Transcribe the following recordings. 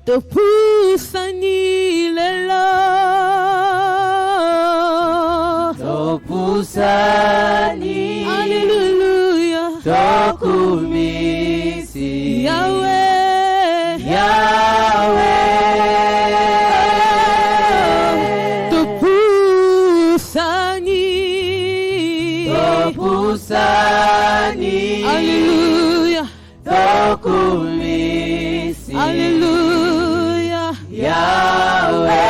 Topusani lelo. Topusani. Hallelujah. Tokumisi. Yahweh. Yahweh. Topusani. Topusani. Hallelujah. Tokumisi. Hallelujah. Yahweh.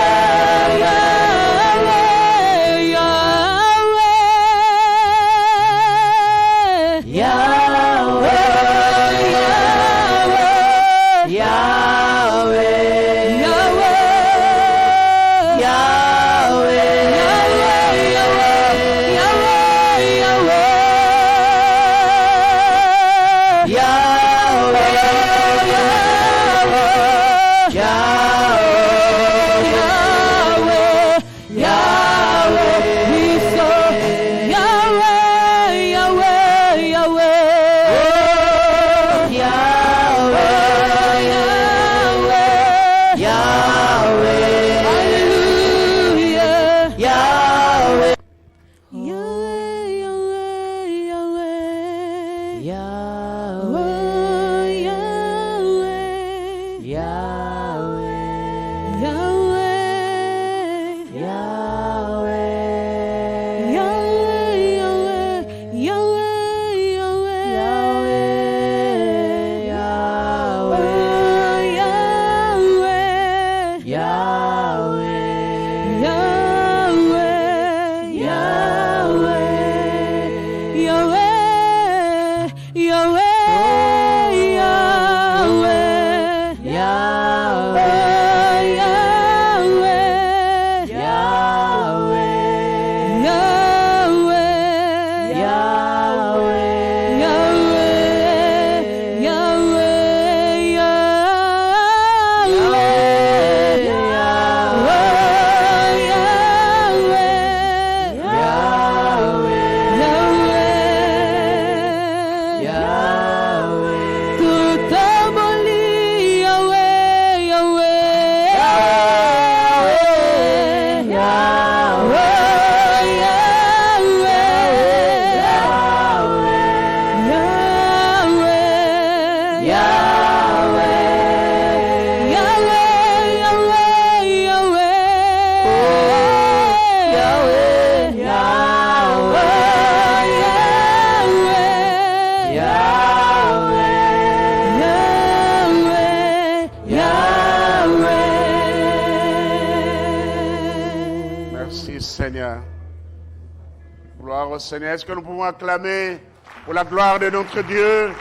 Seigneur, est-ce que nous pouvons acclamer pour la gloire de notre Dieu?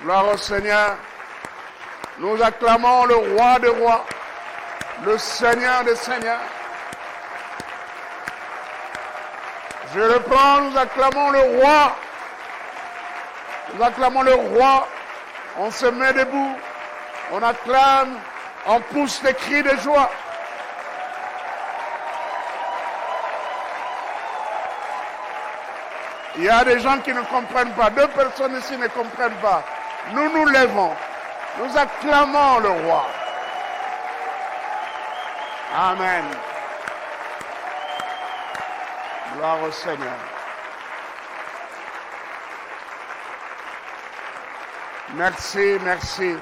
Gloire au Seigneur. Nous acclamons le roi des rois, le Seigneur des seigneurs. Je reprends, nous acclamons le roi. Nous acclamons le roi. On se met debout. On acclame. On pousse des cris de joie. Il y a des gens qui ne comprennent pas. 2 personnes ici ne comprennent pas. Nous nous levons. Nous acclamons le roi. Amen. Gloire au Seigneur. Merci, merci.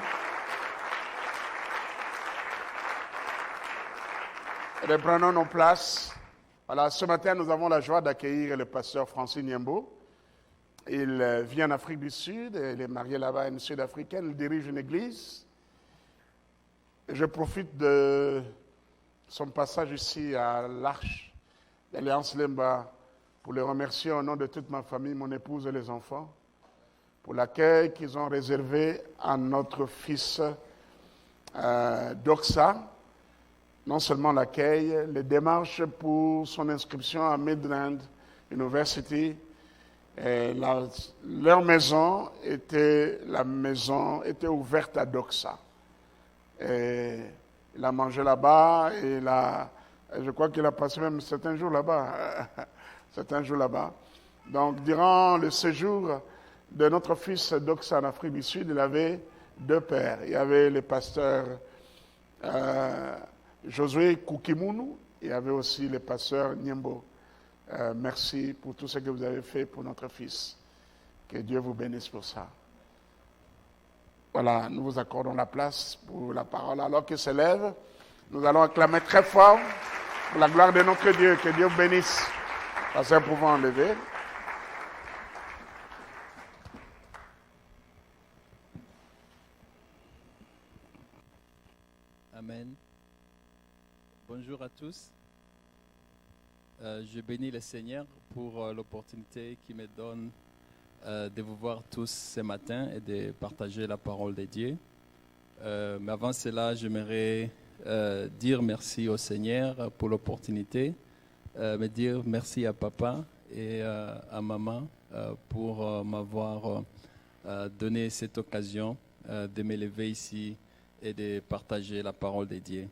Reprenons nos places. Voilà, ce matin, nous avons la joie d'accueillir le pasteur Francis Niembo. Il vient d'Afrique du Sud, il est marié là-bas à une Sud-Africaine, il dirige une église. Je profite de son passage ici à l'Arche d'Alliance Lemba pour le remercier au nom de toute ma famille, mon épouse et les enfants, pour l'accueil qu'ils ont réservé à notre fils Doxa. Non seulement l'accueil, les démarches pour son inscription à Midland University. Leur maison était ouverte à Doxa. Et il a mangé là-bas et je crois qu'il a passé même certains jours là-bas. Donc, durant le séjour de notre fils Doxa en Afrique du Sud, il avait deux pères. Il y avait le pasteur Josué Koukimounou, il y avait aussi le pasteur Niembo. Merci pour tout ce que vous avez fait pour notre fils. Que Dieu vous bénisse pour ça. Voilà, nous vous accordons la place pour la parole. Alors qu'il se lève, nous allons acclamer très fort pour la gloire de notre Dieu. Que Dieu vous bénisse. Pasteur, pouvons enlever. Amen. Bonjour à tous. Je bénis le Seigneur pour l'opportunité qu'il me donne de vous voir tous ce matin et de partager la parole de Dieu. Mais avant cela, j'aimerais dire merci au Seigneur pour l'opportunité, me dire merci à papa et à maman pour m'avoir donné cette occasion de me lever ici et de partager la parole de Dieu.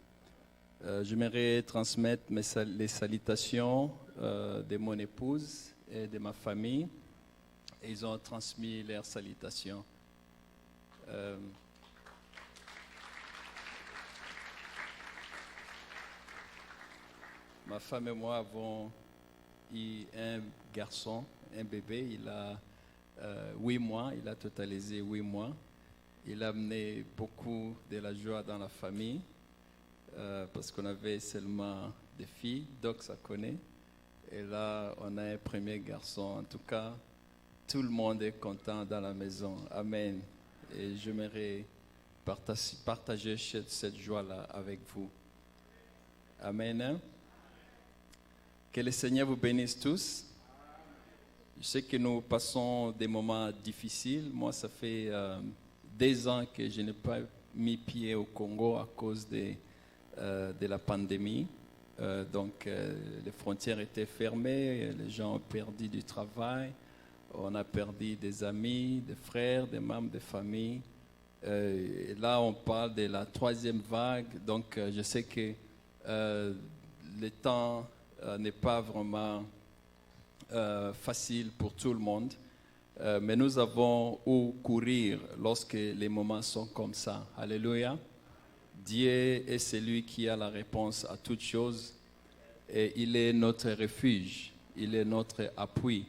J'aimerais transmettre les salutations de mon épouse et de ma famille. Et ils ont transmis leurs salutations. Ma femme et moi avons eu un garçon, un bébé. Il a 8 mois, il a totalisé 8 mois. Il a amené beaucoup de la joie dans la famille parce qu'on avait seulement des filles, donc ça connaît. Et là, on a un premier garçon. En tout cas, tout le monde est content dans la maison. Amen. Et j'aimerais partager cette joie-là avec vous. Amen. Que le Seigneur vous bénisse tous. Je sais que nous passons des moments difficiles. Moi, ça fait 2 ans que je n'ai pas mis pied au Congo à cause de la pandémie. Donc, les frontières étaient fermées, les gens ont perdu du travail, on a perdu des amis, des frères, des membres de famille. Et là, on parle de la 3e vague. Donc, je sais que le temps n'est pas vraiment facile pour tout le monde. Mais nous avons où courir lorsque les moments sont comme ça. Alléluia. Dieu est celui qui a la réponse à toutes choses et il est notre refuge, il est notre appui.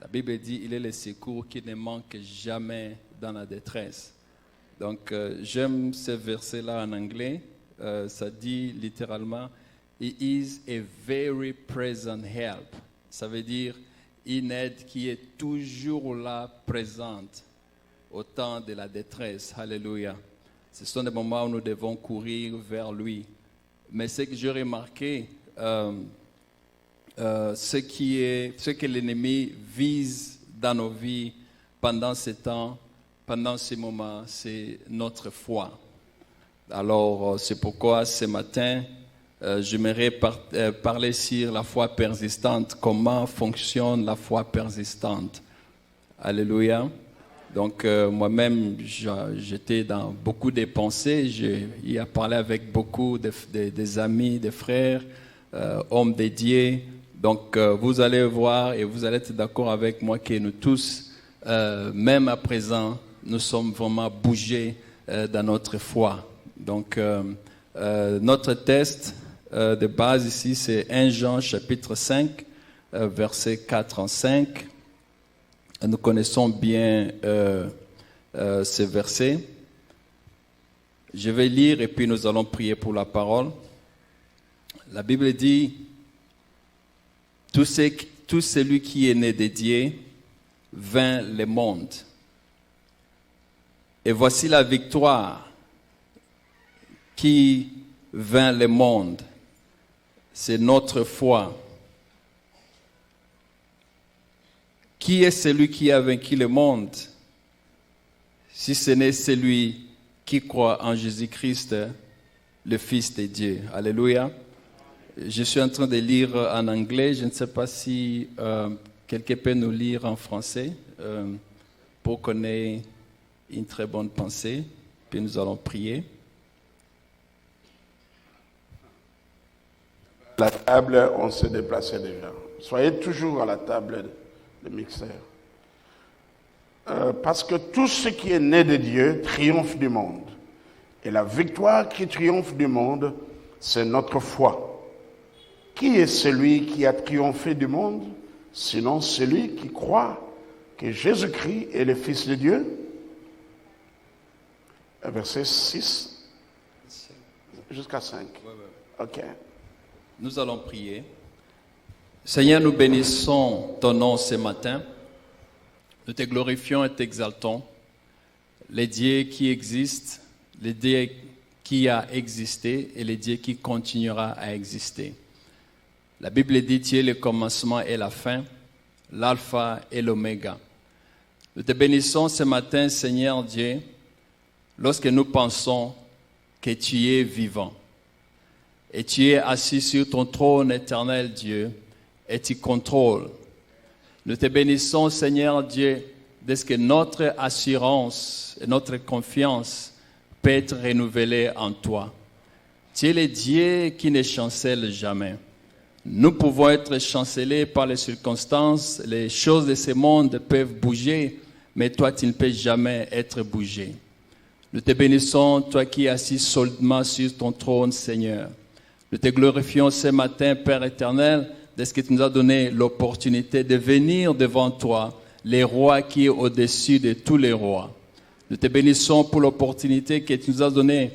La Bible dit il est le secours qui ne manque jamais dans la détresse. Donc j'aime ce verset-là en anglais. Ça dit littéralement He is a very present help. Ça veut dire une aide qui est toujours là, présente au temps de la détresse. Alléluia. Ce sont des moments où nous devons courir vers lui. Mais ce que j'ai remarqué, ce que l'ennemi vise dans nos vies pendant ce temps, pendant ces moments, c'est notre foi. Alors, c'est pourquoi ce matin, j'aimerais parler sur la foi persistante, comment fonctionne la foi persistante. Alléluia. Donc, moi-même, j'étais dans beaucoup de pensées. J'ai parlé avec beaucoup des amis, des frères, hommes dédiés. Donc, vous allez voir et vous allez être d'accord avec moi que nous tous, même à présent, nous sommes vraiment bougés dans notre foi. Donc, notre texte de base ici, c'est 1 Jean chapitre 5, versets 4 en 5. Nous connaissons bien ces versets. Je vais lire et puis nous allons prier pour la parole. La Bible dit, tout celui qui est né de Dieu vint le monde. Et voici la victoire qui vint le monde. C'est notre foi. Qui est celui qui a vaincu le monde, si ce n'est celui qui croit en Jésus-Christ, le Fils de Dieu. Alléluia. Je suis en train de lire en anglais. Je ne sais pas si quelqu'un peut nous lire en français pour qu'on ait une très bonne pensée. Puis nous allons prier. La table, on s'est déplacé déjà. Soyez toujours à la table de mixeur. Parce que tout ce qui est né de Dieu triomphe du monde. Et la victoire qui triomphe du monde, c'est notre foi. Qui est celui qui a triomphé du monde, sinon celui qui croit que Jésus-Christ est le Fils de Dieu? Verset 6 jusqu'à 5. Ok. Nous allons prier. Seigneur, nous bénissons ton nom ce matin. Nous te glorifions et t'exaltons. Les dieux qui existent, les dieux qui a existé et les dieux qui continuera à exister. La Bible dit tu es le commencement et la fin, l'alpha et l'oméga. Nous te bénissons ce matin, Seigneur Dieu, lorsque nous pensons que tu es vivant. Et tu es assis sur ton trône éternel, Dieu, et tu contrôles. Nous te bénissons, Seigneur Dieu, de ce que notre assurance et notre confiance peut être renouvelée en toi. Tu es le Dieu qui ne chancelle jamais. Nous pouvons être chancelés par les circonstances, les choses de ce monde peuvent bouger, mais toi, tu ne peux jamais être bougé. Nous te bénissons, toi qui es assis solidement sur ton trône, Seigneur. Nous te glorifions ce matin, Père éternel, de ce que tu nous as donné l'opportunité de venir devant toi, les rois qui est au-dessus de tous les rois. Nous te bénissons pour l'opportunité que tu nous as donnée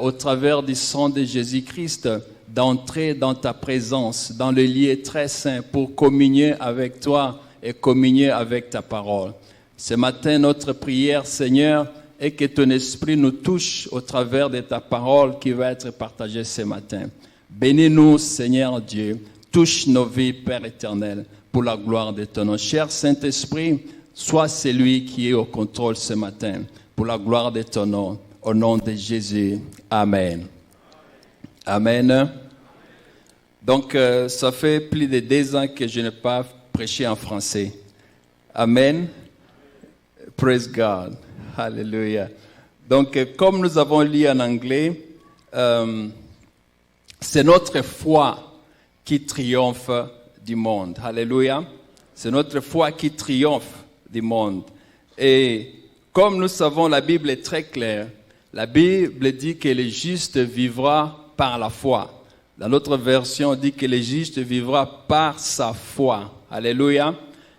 au travers du sang de Jésus-Christ d'entrer dans ta présence, dans le lieu très saint pour communier avec toi et communier avec ta parole. Ce matin, notre prière, Seigneur, est que ton esprit nous touche au travers de ta parole qui va être partagée ce matin. Bénis-nous, Seigneur Dieu. Touche nos vies, Père éternel, pour la gloire de ton nom. Cher Saint-Esprit, sois celui qui est au contrôle ce matin, pour la gloire de ton nom, au nom de Jésus. Amen. Amen. Donc, ça fait plus de 2 ans que je n'ai pas prêché en français. Amen. Praise God. Hallelujah. Donc, comme nous avons lu en anglais, c'est notre foi qui triomphe du monde. Alléluia. C'est notre foi qui triomphe du monde. Et comme nous savons, la Bible est très claire. La Bible dit que le juste vivra par la foi. Dans notre version, on dit que le juste vivra par sa foi. Alléluia.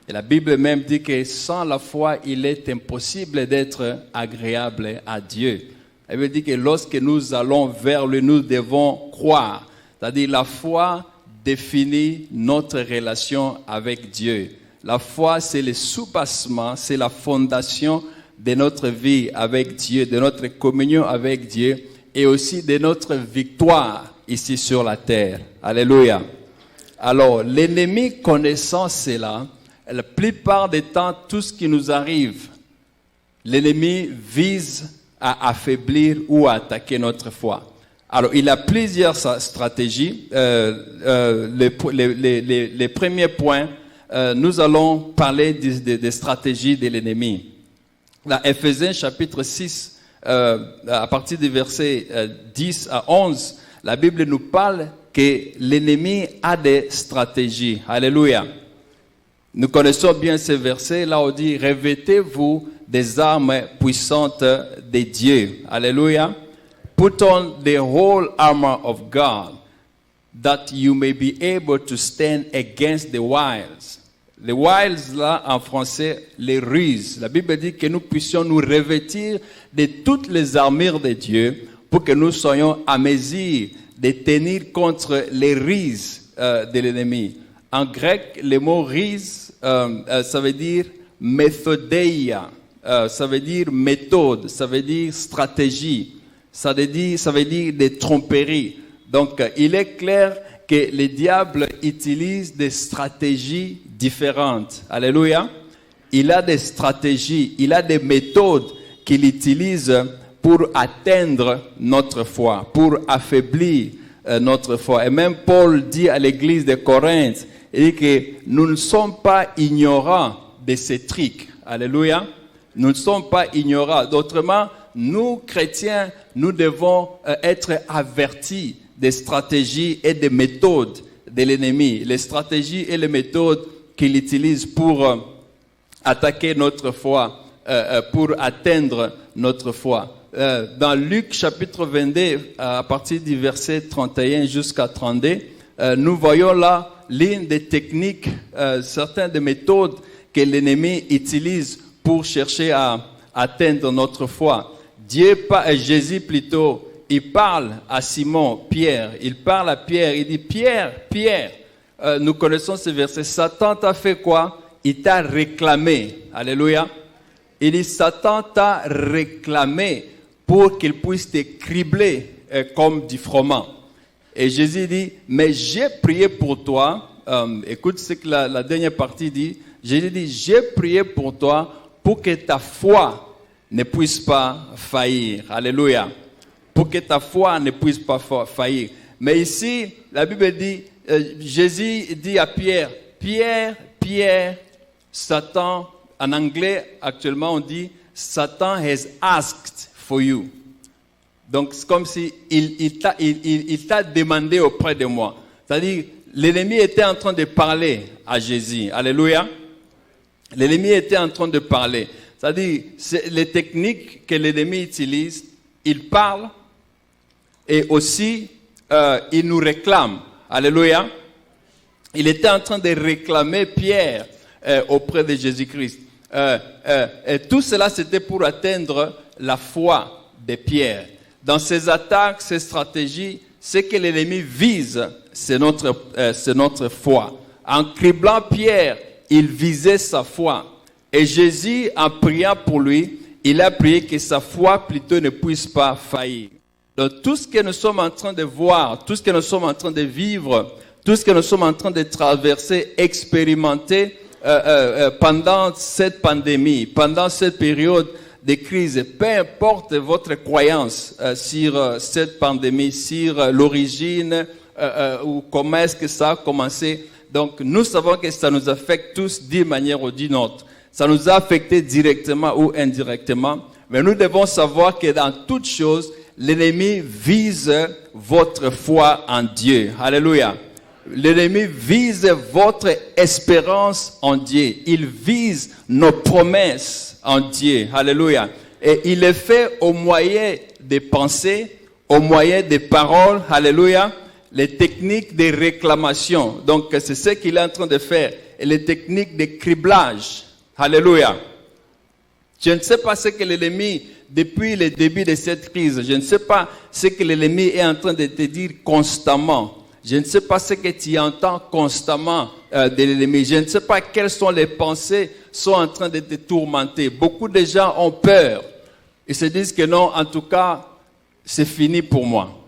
Et la Bible même dit que sans la foi, il est impossible d'être agréable à Dieu. Elle veut dire que lorsque nous allons vers lui, nous devons croire. C'est-à-dire la foi définit notre relation avec Dieu. La foi, c'est le soubassement, c'est la fondation de notre vie avec Dieu, de notre communion avec Dieu et aussi de notre victoire ici sur la terre. Alléluia. Alors, l'ennemi connaissant cela, la plupart des temps, tout ce qui nous arrive, l'ennemi vise à affaiblir ou à attaquer notre foi. Alors, il a plusieurs stratégies. Les premiers points, nous allons parler des stratégies de l'ennemi. Dans Éphésiens chapitre 6, à partir du verset 10 à 11, la Bible nous parle que l'ennemi a des stratégies. Alléluia. Nous connaissons bien ce verset. Là, on dit, revêtez-vous des armes puissantes de Dieu. Alléluia. Put on the whole armor of God, that you may be able to stand against the wiles. Les wiles, là, en français, les ruses. La Bible dit que nous puissions nous revêtir de toutes les armures de Dieu pour que nous soyons à mesure de tenir contre les ruses de l'ennemi. En grec, le mot ruse, ça veut dire méthodeia, ça veut dire méthode, ça veut dire stratégie. Ça veut dire des tromperies. Donc, il est clair que le diable utilise des stratégies différentes. Alléluia. Il a des stratégies, il a des méthodes qu'il utilise pour atteindre notre foi, pour affaiblir notre foi. Et même Paul dit à l'église de Corinthe, il dit que nous ne sommes pas ignorants de ces trucs. Alléluia. Nous ne sommes pas ignorants. D'autrement, nous, chrétiens, nous devons être avertis des stratégies et des méthodes de l'ennemi. Les stratégies et les méthodes qu'il utilise pour attaquer notre foi pour atteindre notre foi. Dans Luc chapitre 22, à partir du verset 31 jusqu'à 32, nous voyons là l'une des techniques, certaines des méthodes que l'ennemi utilise pour chercher à atteindre notre foi. Jésus plutôt, il parle à Simon, Pierre, il parle à Pierre, il dit, Pierre, nous connaissons ce verset, Satan t'a fait quoi? Il t'a réclamé, alléluia. Il dit, Satan t'a réclamé pour qu'il puisse te cribler comme du froment. Et Jésus dit, mais j'ai prié pour toi, écoute ce que la dernière partie dit, Jésus dit, j'ai prié pour toi pour que ta foi ne puisse pas faillir. Alléluia. Pour que ta foi ne puisse pas faillir. Mais ici, la Bible dit, Jésus dit à Pierre, Pierre, Satan, en anglais, actuellement, on dit, Satan has asked for you. Donc, c'est comme si il t'a demandé auprès de moi. C'est-à-dire, l'ennemi était en train de parler à Jésus. Alléluia. L'ennemi était en train de parler. C'est-à-dire, les techniques que l'ennemi utilise, il parle et aussi, il nous réclame. Alléluia. Il était en train de réclamer Pierre auprès de Jésus-Christ. Et tout cela, c'était pour atteindre la foi de Pierre. Dans ses attaques, ses stratégies, ce que l'ennemi vise, c'est notre foi. En criblant Pierre, il visait sa foi. Et Jésus, en priant pour lui, il a prié que sa foi plutôt ne puisse pas faillir. Donc tout ce que nous sommes en train de voir, tout ce que nous sommes en train de vivre, tout ce que nous sommes en train de traverser, expérimenter pendant cette pandémie, pendant cette période de crise, peu importe votre croyance sur cette pandémie, sur l'origine ou comment est-ce que ça a commencé. Donc nous savons que ça nous affecte tous d'une manière ou d'une autre. Ça nous a affecté directement ou indirectement. Mais nous devons savoir que dans toutes choses, l'ennemi vise votre foi en Dieu. Alléluia. L'ennemi vise votre espérance en Dieu. Il vise nos promesses en Dieu. Alléluia. Et il le fait au moyen des pensées, au moyen des paroles. Alléluia. Les techniques de réclamation. Donc, c'est ce qu'il est en train de faire. Et les techniques de criblage. Alléluia. Je ne sais pas ce que l'ennemi, depuis le début de cette crise, je ne sais pas ce que l'ennemi est en train de te dire constamment. Je ne sais pas ce que tu entends constamment de l'ennemi. Je ne sais pas quelles sont les pensées qui sont en train de te tourmenter. Beaucoup de gens ont peur. Ils se disent que non, en tout cas, c'est fini pour moi.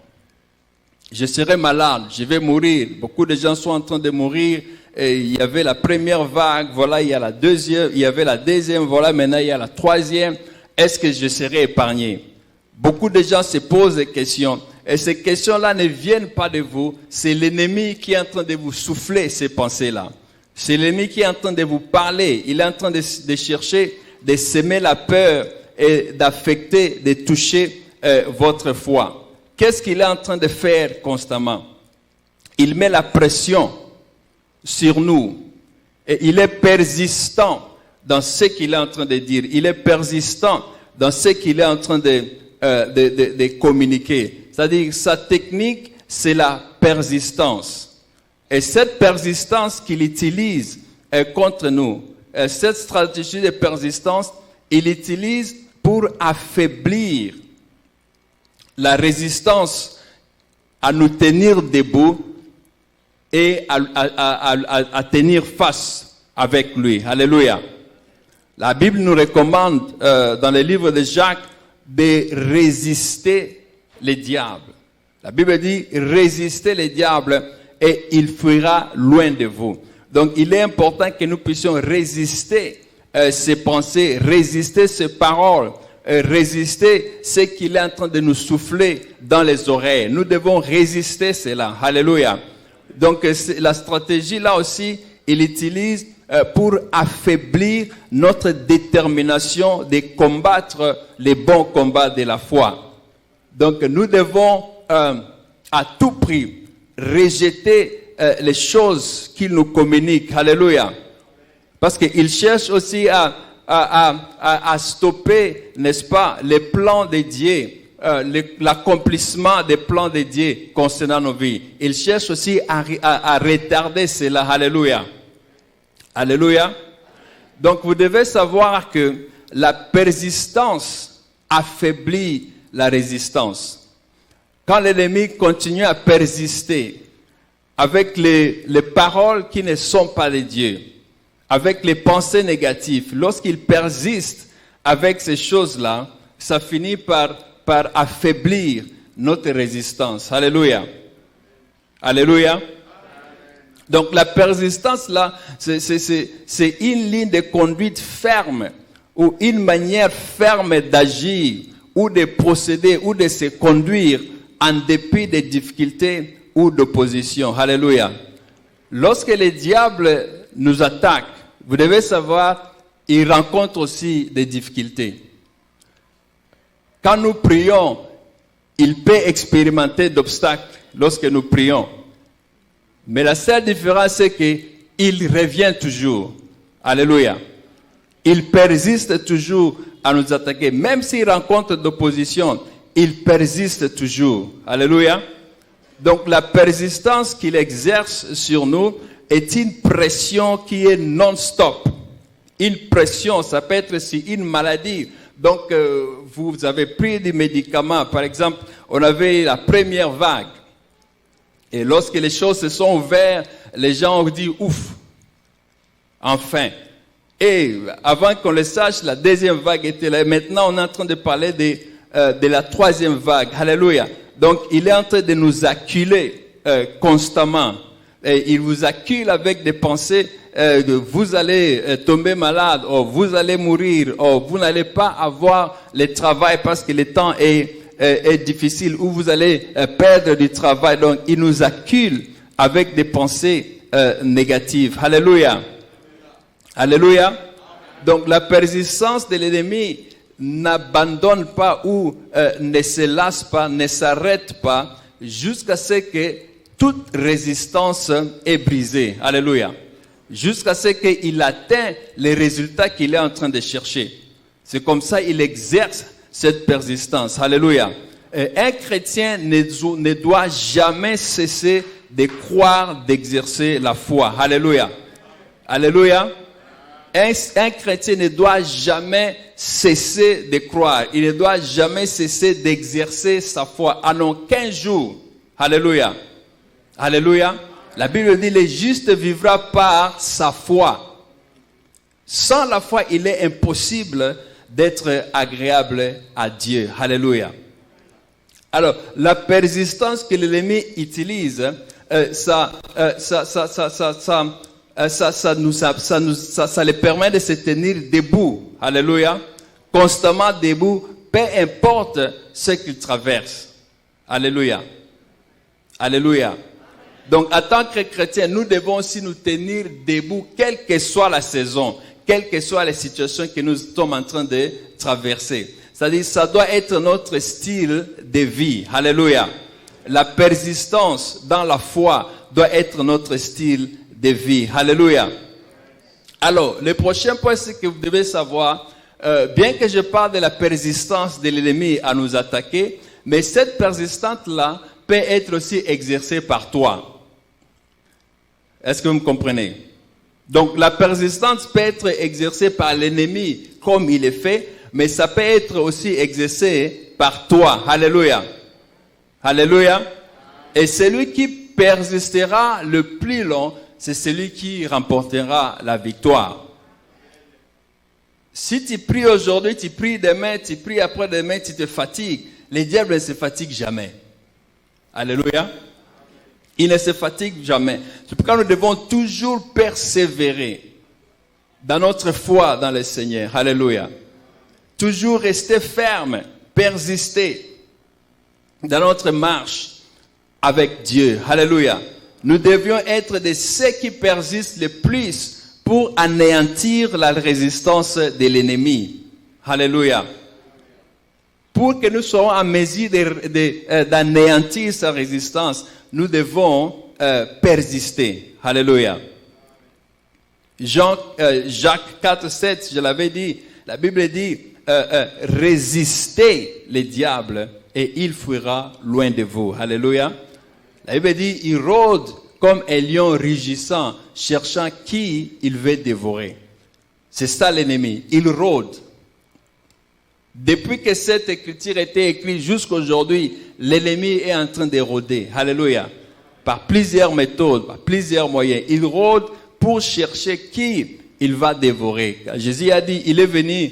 Je serai malade, je vais mourir. Beaucoup de gens sont en train de mourir. Et il y avait la première vague, voilà, il y a la deuxième, il y avait la deuxième, voilà, maintenant il y a la troisième. Est-ce que je serai épargné? Beaucoup de gens se posent des questions. Et ces questions-là ne viennent pas de vous. C'est l'ennemi qui est en train de vous souffler ces pensées-là. C'est l'ennemi qui est en train de vous parler. Il est en train de chercher, de semer la peur et d'affecter, de toucher votre foi. Qu'est-ce qu'il est en train de faire constamment? Il met la pression sur nous. Et il est persistant dans ce qu'il est en train de dire. Il est persistant dans ce qu'il est en train de communiquer. C'est-à-dire, sa technique, c'est la persistance. Et cette persistance qu'il utilise contre nous, cette stratégie de persistance, il utilise pour affaiblir la résistance à nous tenir debout et à tenir face avec lui. Alléluia. La Bible nous recommande dans le livre de Jacques de résister les diables. La Bible dit résistez les diables et il fuira loin de vous. Donc il est important que nous puissions résister ces pensées, résister ces paroles, résister ce qu'il est en train de nous souffler dans les oreilles. Nous devons résister cela. Alléluia. Donc la stratégie là aussi, il utilise pour affaiblir notre détermination de combattre les bons combats de la foi. Donc nous devons à tout prix rejeter les choses qu'il nous communique. Alléluia. Parce qu'il cherche aussi à à stopper, n'est-ce pas, les plans de Dieu, l'accomplissement des plans de Dieu concernant nos vies. Il cherche aussi à retarder cela. Alléluia. Alléluia. Donc vous devez savoir que la persistance affaiblit la résistance. Quand l'ennemi continue à persister avec les paroles qui ne sont pas de Dieu, avec les pensées négatives, lorsqu'il persiste avec ces choses-là, ça finit par affaiblir notre résistance. Alléluia. Alléluia. Donc la persistance là, c'est une ligne de conduite ferme ou une manière ferme d'agir ou de procéder ou de se conduire en dépit des difficultés ou d'opposition. Alléluia. Lorsque le diable nous attaque, vous devez savoir, il rencontre aussi des difficultés. Quand nous prions, il peut expérimenter d'obstacles lorsque nous prions. Mais la seule différence, c'est qu'il revient toujours. Alléluia. Il persiste toujours à nous attaquer. Même s'il rencontre d'opposition, il persiste toujours. Alléluia. Donc la persistance qu'il exerce sur nous est une pression qui est non-stop. Une pression, ça peut être aussi une maladie. Donc vous avez pris des médicaments. Par exemple, on avait la première vague. Et lorsque les choses se sont ouvertes, les gens ont dit ouf, enfin. Et avant qu'on le sache, la deuxième vague était là. Maintenant, on est en train de parler de la troisième vague. Alléluia. Donc, il est en train de nous acculer constamment. Et il vous accule avec des pensées que vous allez tomber malade, ou vous allez mourir, ou vous n'allez pas avoir le travail parce que le temps est difficile, ou vous allez perdre du travail. Donc, il nous accule avec des pensées négatives. Alléluia. Alléluia. Donc, la persistance de l'ennemi n'abandonne pas ou ne se lasse pas, ne s'arrête pas jusqu'à ce que toute résistance est brisée. Alléluia. Jusqu'à ce qu'il atteigne les résultats qu'il est en train de chercher. C'est comme ça qu'il exerce cette persistance. Alléluia. Un chrétien ne doit jamais cesser de croire, d'exercer la foi. Alléluia. Alléluia. Un chrétien ne doit jamais cesser de croire. Il ne doit jamais cesser d'exercer sa foi en aucun jour. Alléluia. Alléluia. La Bible dit, le juste vivra par sa foi. Sans la foi, il est impossible d'être agréable à Dieu. Alléluia. Alors, la persistance que l'ennemi utilise, ça les permet de se tenir debout. Alléluia. Constamment debout, peu importe ce qu'il traverse. Alléluia. Alléluia. Donc, en tant que chrétiens, nous devons aussi nous tenir debout, quelle que soit la saison, quelle que soit la situation que nous sommes en train de traverser. C'est-à-dire, ça doit être notre style de vie. Alléluia. La persistance dans la foi doit être notre style de vie. Alléluia. Alors, le prochain point, c'est que vous devez savoir, bien que je parle de la persistance de l'ennemi à nous attaquer, mais cette persistance-là peut être aussi exercée par toi. Est-ce que vous me comprenez? Donc, la persistance peut être exercée par l'ennemi comme il est fait, mais ça peut être aussi exercé par toi. Alléluia. Alléluia. Et celui qui persistera le plus long, c'est celui qui remportera la victoire. Si tu pries aujourd'hui, tu pries demain, tu pries après-demain, tu te fatigues, le diable ne se fatigue jamais. Alléluia. Il ne se fatigue jamais. C'est pourquoi nous devons toujours persévérer dans notre foi dans le Seigneur. Alléluia. Toujours rester ferme, persister dans notre marche avec Dieu. Alléluia. Nous devions être de ceux qui persistent le plus pour anéantir la résistance de l'ennemi. Alléluia. Pour que nous soyons en mesure d'anéantir sa résistance, nous devons persister. Alléluia. Jacques 4, 7, je l'avais dit, la Bible dit, résistez les diables et il fuira loin de vous. Alléluia. La Bible dit, il rôde comme un lion rugissant, cherchant qui il veut dévorer. C'est ça l'ennemi, il rôde. Depuis que cette écriture a été écrite jusqu'à aujourd'hui, l'ennemi est en train de rôder. Alléluia. Par plusieurs méthodes, par plusieurs moyens. Il rôde pour chercher qui il va dévorer. Jésus a dit, il est venu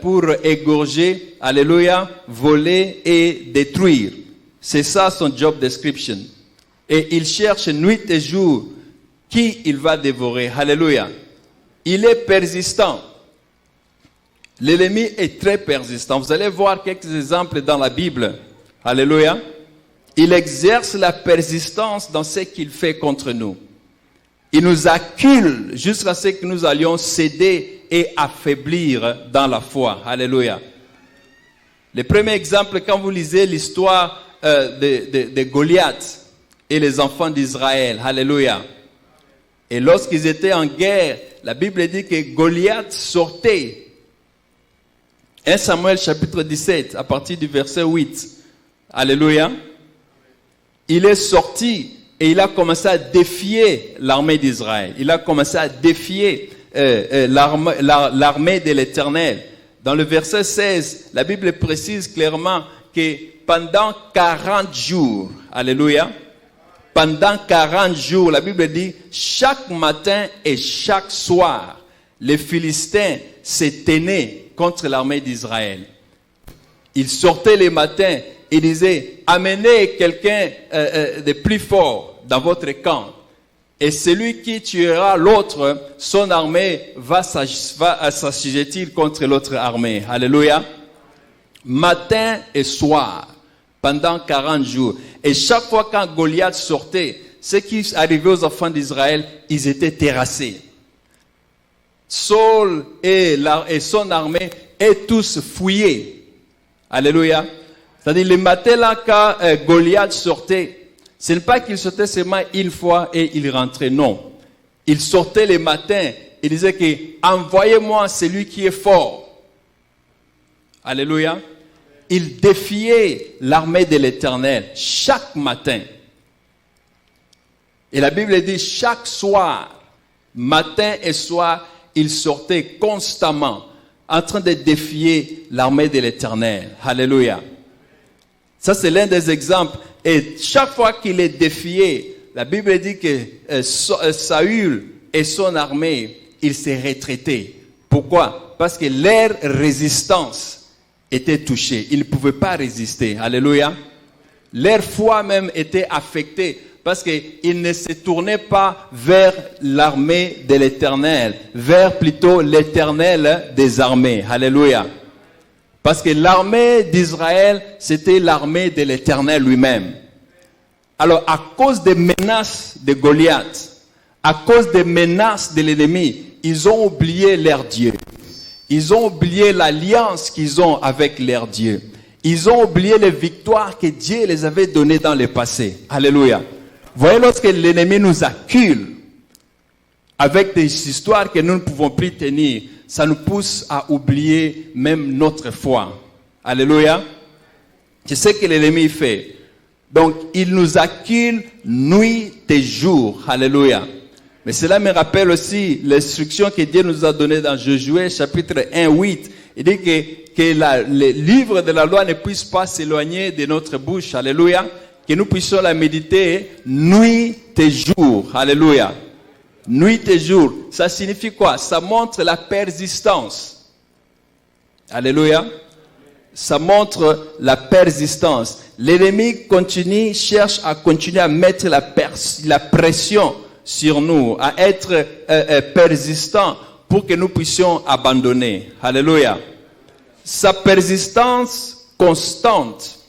pour égorger, alléluia, voler et détruire. C'est ça son job description. Et il cherche nuit et jour qui il va dévorer. Alléluia. Il est persistant. L'ennemi est très persistant. Vous allez voir quelques exemples dans la Bible. Alléluia. Il exerce la persistance dans ce qu'il fait contre nous. Il nous accule jusqu'à ce que nous allions céder et affaiblir dans la foi. Alléluia. Le premier exemple, quand vous lisez l'histoire de Goliath et les enfants d'Israël. Alléluia. Et lorsqu'ils étaient en guerre, la Bible dit que Goliath sortait. 1 Samuel chapitre 17, à partir du verset 8. Alléluia. Il est sorti et il a commencé à défier l'armée d'Israël. Il a commencé à défier l'armée de l'Éternel. Dans le verset 16, la Bible précise clairement que pendant 40 jours, alléluia, pendant 40 jours, la Bible dit, chaque matin et chaque soir, les Philistins se tenaient contre l'armée d'Israël. Ils sortaient les matins et disaient, amenez quelqu'un de plus fort dans votre camp. Et celui qui tuera l'autre, son armée va s'assujettir contre l'autre armée. Alléluia. Matin et soir, pendant 40 jours. Et chaque fois quand Goliath sortait, ce qui arrivait aux enfants d'Israël, ils étaient terrassés. Saul et son armée est tous fouillés. Alléluia. C'est-à-dire, le matin là, quand Goliath sortait, ce n'est pas qu'il sortait seulement une fois et il rentrait, non. Il sortait le matin, il disait que envoyez-moi celui qui est fort. Alléluia. Il défiait l'armée de l'Éternel chaque matin. Et la Bible dit chaque soir, matin et soir, il sortait constamment en train de défier l'armée de l'Éternel. Alléluia. Ça, c'est l'un des exemples. Et chaque fois qu'il est défié, la Bible dit que Saül et son armée, ils s'est retraités. Pourquoi? Parce que leur résistance était touchée. Ils ne pouvaient pas résister. Alléluia. Leur foi même était affectée. Parce qu'ils ne se tournaient pas vers l'armée de l'Éternel, vers plutôt l'Éternel des armées. Alléluia. Parce que l'armée d'Israël, c'était l'armée de l'Éternel lui-même. Alors, à cause des menaces de Goliath, à cause des menaces de l'ennemi, ils ont oublié leur Dieu. Ils ont oublié l'alliance qu'ils ont avec leur Dieu. Ils ont oublié les victoires que Dieu les avait données dans le passé. Alléluia. Voyez, lorsque l'ennemi nous accule avec des histoires que nous ne pouvons plus tenir, ça nous pousse à oublier même notre foi. Alléluia. C'est ce que l'ennemi fait. Donc, il nous accule nuit et jour. Alléluia. Mais cela me rappelle aussi l'instruction que Dieu nous a donnée dans Josué chapitre 1, 8. Il dit que le livre de la loi ne puisse pas s'éloigner de notre bouche. Alléluia. Que nous puissions la méditer nuit et jour. Alléluia. Nuit et jour. Ça signifie quoi? Ça montre la persistance. Alléluia. Ça montre la persistance. L'ennemi cherche à continuer à mettre la pression sur nous, à être persistant pour que nous puissions abandonner. Alléluia. Sa persistance constante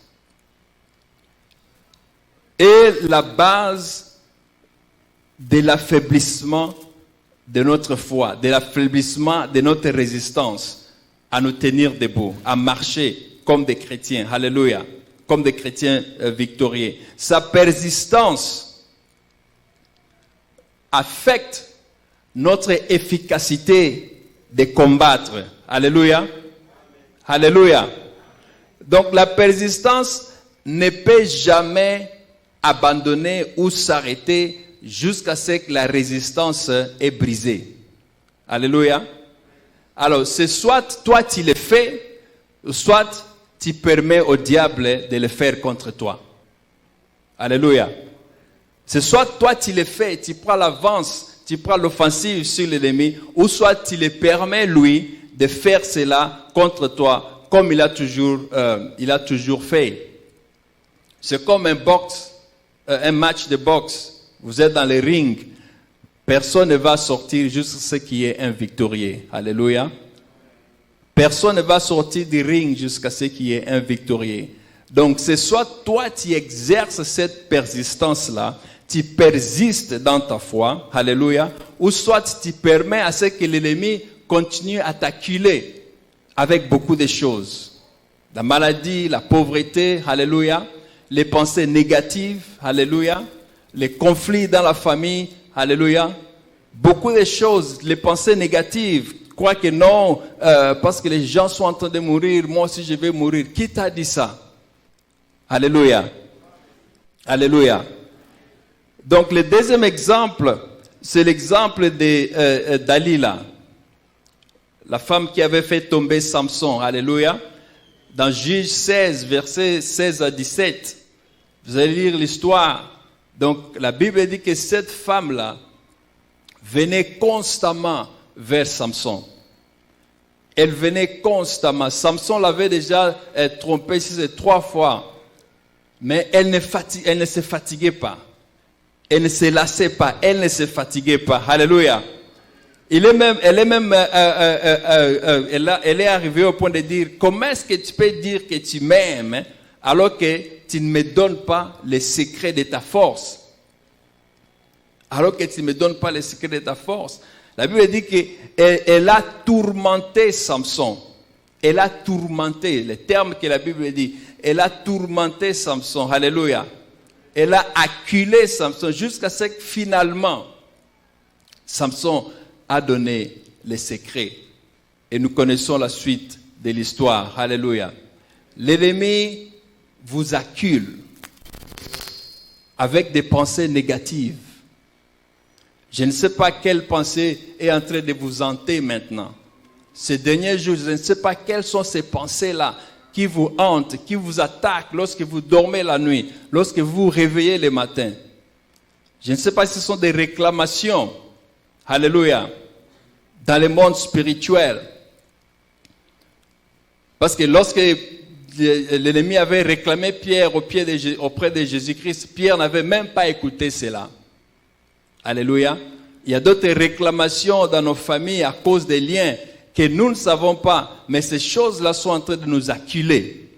est la base de l'affaiblissement de notre foi, de l'affaiblissement de notre résistance à nous tenir debout, à marcher comme des chrétiens. Alléluia. Comme des chrétiens victorieux. Sa persistance affecte notre efficacité de combattre. Alléluia. Alléluia. Donc la persistance ne peut jamais abandonner ou s'arrêter jusqu'à ce que la résistance est brisée. Alléluia. Alors, c'est soit toi tu le fais, soit tu permets au diable de le faire contre toi. Alléluia. C'est soit toi tu le fais, tu prends l'avance, tu prends l'offensive sur l'ennemi, ou soit tu le permets lui de faire cela contre toi, comme il a toujours fait. C'est comme un match de boxe. Vous êtes dans le ring. Personne ne va sortir jusqu'à ce qu'il y ait un victorieux. Alléluia. Personne ne va sortir du ring jusqu'à ce qu'il y ait un victorieux. Donc, c'est soit toi tu exerces cette persistance-là, tu persistes dans ta foi, alléluia, ou soit tu permets à ce que l'ennemi continue à t'acculer avec beaucoup de choses. La maladie, la pauvreté, alléluia, les pensées négatives, alléluia, les conflits dans la famille, alléluia, beaucoup de choses, les pensées négatives, crois que non, parce que les gens sont en train de mourir, moi aussi je vais mourir. Qui t'a dit ça? Alléluia. Alléluia. Donc le deuxième exemple, c'est l'exemple de Dalila, la femme qui avait fait tomber Samson. Alléluia. Dans Juge 16, versets 16 à 17, vous allez lire l'histoire. Donc la Bible dit que cette femme-là venait constamment vers Samson. Elle venait constamment. Samson l'avait déjà trompé 3 fois. Mais elle ne se fatiguait pas. Elle ne se lassait pas. Elle ne se fatiguait pas. Alléluia. Elle est arrivée au point de dire, comment est-ce que tu peux dire que tu m'aimes alors que tu ne me donnes pas les secrets de ta force? Alors que tu ne me donnes pas les secrets de ta force. La Bible dit qu'elle a tourmenté Samson. Elle a tourmenté, le terme que la Bible dit, elle a tourmenté Samson. Alléluia. Elle a acculé Samson jusqu'à ce que finalement, Samson a donné les secrets. Et nous connaissons la suite de l'histoire. Alléluia. L'ennemi vous accule avec des pensées négatives. Je ne sais pas quelle pensée est en train de vous hanter maintenant. Ces derniers jours, je ne sais pas quelles sont ces pensées-là qui vous hantent, qui vous attaquent lorsque vous dormez la nuit, lorsque vous vous réveillez le matin. Je ne sais pas si ce sont des réclamations. Alléluia. Dans le monde spirituel. Parce que lorsque l'ennemi avait réclamé Pierre auprès de Jésus-Christ, Pierre n'avait même pas écouté cela. Alléluia. Il y a d'autres réclamations dans nos familles à cause des liens que nous ne savons pas, mais ces choses-là sont en train de nous acculer.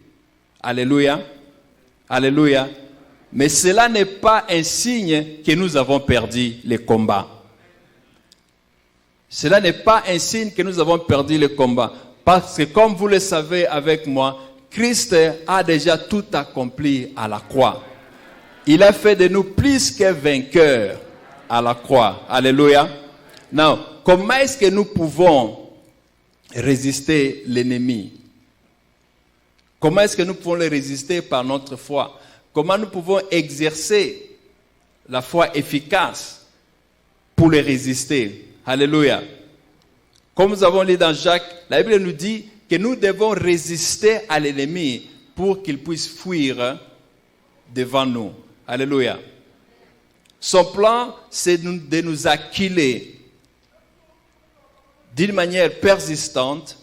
Alléluia. Alléluia. Mais cela n'est pas un signe que nous avons perdu le combat. Cela n'est pas un signe que nous avons perdu le combat. Parce que comme vous le savez avec moi, Christ a déjà tout accompli à la croix. Il a fait de nous plus que vainqueurs à la croix. Alléluia. Now, comment est-ce que nous pouvons résister l'ennemi? Comment est-ce que nous pouvons le résister par notre foi? Comment nous pouvons exercer la foi efficace pour le résister? Alléluia. Comme nous avons lu dans Jacques, la Bible nous dit que nous devons résister à l'ennemi pour qu'il puisse fuir devant nous. Alléluia. Son plan, c'est de nous acculer d'une manière persistante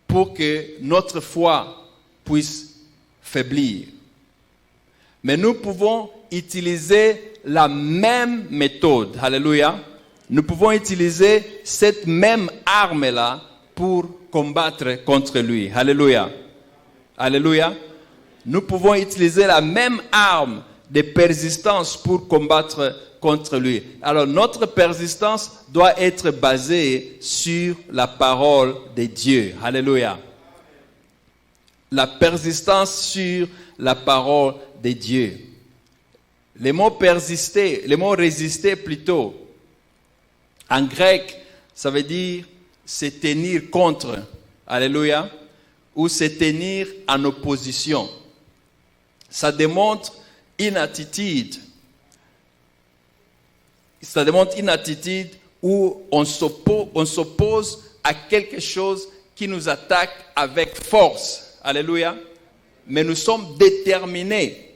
pour que notre foi puisse faiblir. Mais nous pouvons utiliser la même méthode. Alléluia. Nous pouvons utiliser cette même arme-là pour combattre contre lui. Alléluia. Alléluia. Nous pouvons utiliser la même arme de persistance pour combattre contre lui. Alors notre persistance doit être basée sur la parole de Dieu. Alléluia. La persistance sur la parole de Dieu. Le mot persister, le mot résister plutôt, en grec, ça veut dire se tenir contre. Alléluia. Ou se tenir en opposition. Ça démontre une attitude. Ça démontre une attitude où on s'oppose à quelque chose qui nous attaque avec force. Alléluia. Mais nous sommes déterminés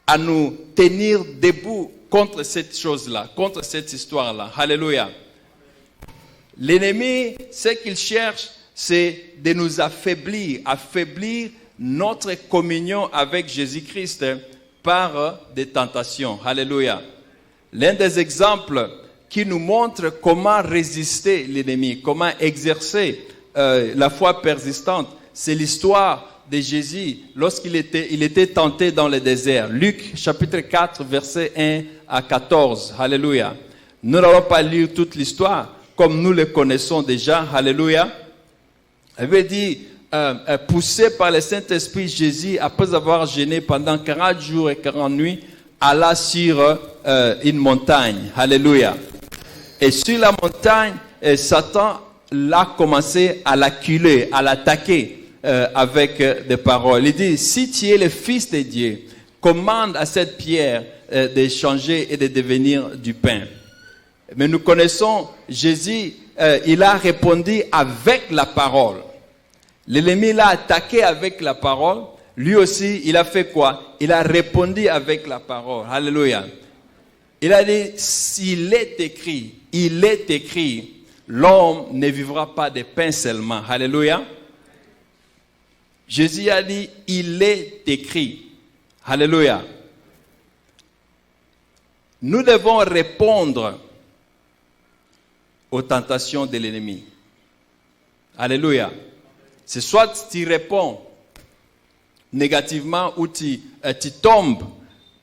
à nous tenir debout contre cette chose-là, contre cette histoire-là. Alléluia. L'ennemi, ce qu'il cherche, c'est de nous affaiblir notre communion avec Jésus-Christ par des tentations. Alléluia. L'un des exemples qui nous montre comment résister l'ennemi, comment exercer la foi persistante, c'est l'histoire de Jésus lorsqu'il était tenté dans le désert. Luc chapitre 4, versets 1 à 14. Alléluia. Nous n'allons pas lire toute l'histoire comme nous le connaissons déjà. Alléluia. Il veut dire, poussé par le Saint-Esprit, Jésus, après avoir jeûné pendant 40 jours et 40 nuits, alla sur une montagne. Alléluia. Et sur la montagne, Satan l'a commencé à l'acculer, à l'attaquer avec des paroles. Il dit, si tu es le Fils de Dieu, commande à cette pierre de changer et de devenir du pain. Mais nous connaissons Jésus, il a répondu avec la parole. L'ennemi l'a attaqué avec la parole. Lui aussi, il a fait quoi? Il a répondu avec la parole. Alléluia. Il a dit, il est écrit, l'homme ne vivra pas de pain seulement. Alléluia. Jésus a dit, il est écrit. Alléluia. Nous devons répondre aux tentations de l'ennemi. Alléluia. C'est soit tu réponds négativement ou tu tombes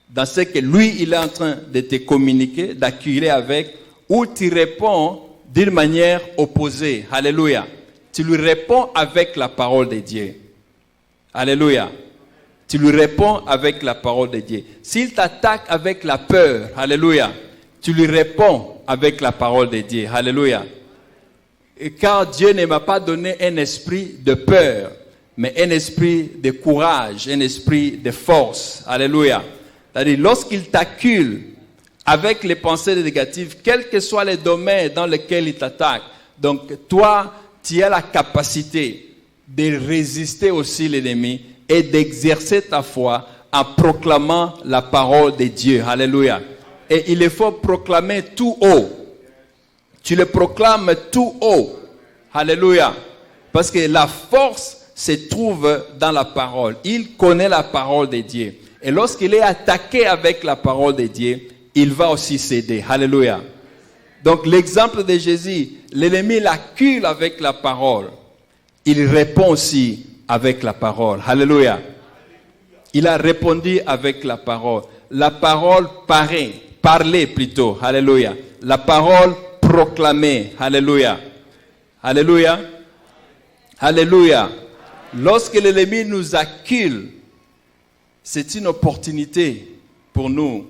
dans ce que lui, il est en train de te communiquer, d'accueillir avec, ou tu réponds d'une manière opposée. Alléluia. Tu lui réponds avec la parole de Dieu. Alléluia. Tu lui réponds avec la parole de Dieu. S'il t'attaque avec la peur, alléluia, tu lui réponds avec la parole de Dieu. Alléluia. Et car Dieu ne m'a pas donné un esprit de peur, mais un esprit de courage, un esprit de force. Alléluia. C'est-à-dire, lorsqu'il t'accule avec les pensées négatives, quels que soient les domaines dans lesquels il t'attaque, donc toi, tu as la capacité de résister aussi l'ennemi et d'exercer ta foi en proclamant la parole de Dieu. Alléluia. Et il faut proclamer tout haut. Tu le proclames tout haut. Alléluia. Parce que la force se trouve dans la parole. Il connaît la parole de Dieu. Et lorsqu'il est attaqué avec la parole de Dieu, il va aussi céder. Alléluia. Donc l'exemple de Jésus, l'ennemi l'accule avec la parole. Il répond aussi avec la parole. Alléluia. Il a répondu avec la parole. La parole parler plutôt. Alléluia. La parole proclamée. Alléluia. Alléluia. Alléluia. Lorsque l'ennemi nous accule, c'est une opportunité pour nous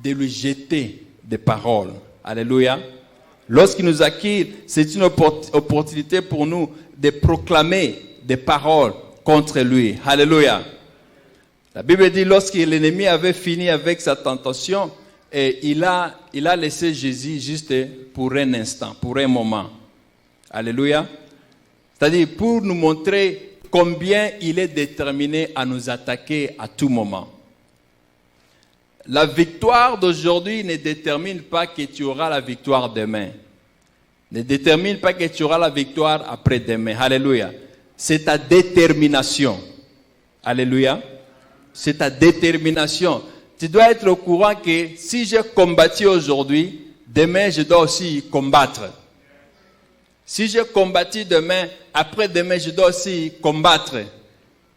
de lui jeter des paroles. Alléluia. Lorsqu'il nous accule, c'est une opportunité pour nous de proclamer des paroles contre lui. Alléluia. La Bible dit, lorsque l'ennemi avait fini avec sa tentation, et il a laissé Jésus juste pour un instant, pour un moment. Alléluia. C'est-à-dire pour nous montrer combien il est déterminé à nous attaquer à tout moment. La victoire d'aujourd'hui ne détermine pas que tu auras la victoire demain. Ne détermine pas que tu auras la victoire après-demain. Alléluia. C'est ta détermination. Alléluia. C'est ta détermination. Tu dois être au courant que si j'ai combattu aujourd'hui, demain je dois aussi combattre. Si j'ai combattu demain, après-demain je dois aussi combattre.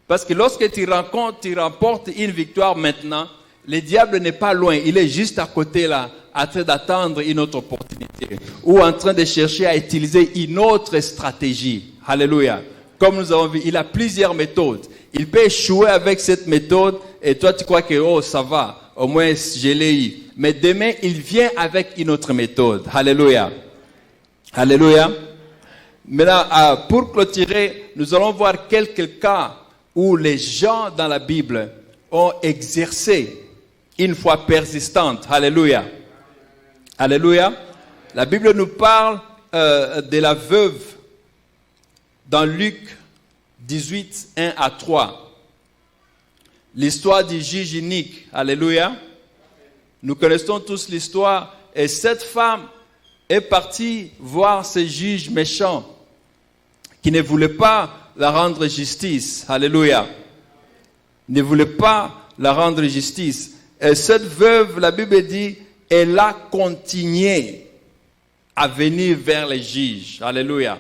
Parce que lorsque tu remportes une victoire maintenant, le diable n'est pas loin, il est juste à côté là, en train d'attendre une autre opportunité. Ou en train de chercher à utiliser une autre stratégie. Alléluia. Comme nous avons vu, il a plusieurs méthodes. Il peut échouer avec cette méthode et toi tu crois que oh ça va, au moins je l'ai eu. Mais demain il vient avec une autre méthode. Alléluia. Alléluia. Maintenant, pour clôturer, nous allons voir quelques cas où les gens dans la Bible ont exercé une foi persistante. Alléluia. Alléluia. La Bible nous parle de la veuve dans Luc 18, 1 à 3. L'histoire du juge inique. Alléluia. Nous connaissons tous l'histoire. Et cette femme est partie voir ce juge méchant qui ne voulait pas la rendre justice. Alléluia. Ne voulait pas la rendre justice. Et cette veuve, la Bible dit, elle a continué à venir vers les juges. Alléluia.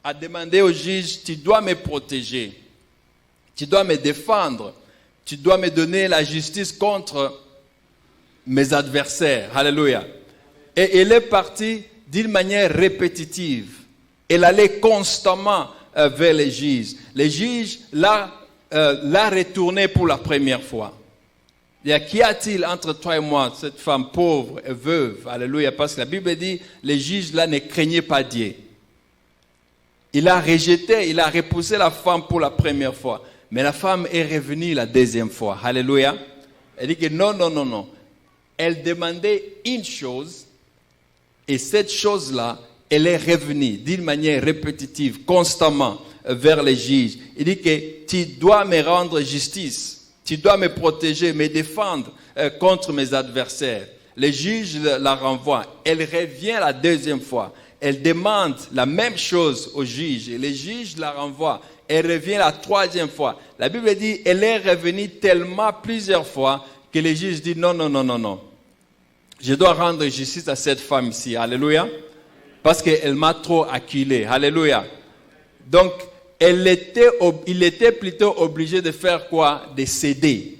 À demander au juge, tu dois me protéger. Tu dois me défendre. Tu dois me donner la justice contre mes adversaires. Alléluia. Et elle est partie d'une manière répétitive. Elle allait constamment vers les juges. Les juges l'a retourné pour la première fois. Qu'y a-t-il entre toi et moi, cette femme pauvre et veuve? Alléluia. Parce que la Bible dit, les juges là ne craignaient pas Dieu. Il a rejeté, il a repoussé la femme pour la première fois. Mais la femme est revenue la deuxième fois. Alléluia. Elle dit que non. Elle demandait une chose. Et cette chose-là, elle est revenue d'une manière répétitive, constamment, vers les juges. Il dit que tu dois me rendre justice. Tu dois me protéger, me défendre contre mes adversaires. Les juges la renvoient. Elle revient la deuxième fois. Elle demande la même chose aux juges. Et les juges la renvoient. Elle revient la troisième fois. La Bible dit elle est revenue tellement plusieurs fois que les juges disent non. Je dois rendre justice à cette femme ici. Alléluia. Parce qu'elle m'a trop acculé. Alléluia. Donc, il était plutôt obligé de faire quoi? De céder.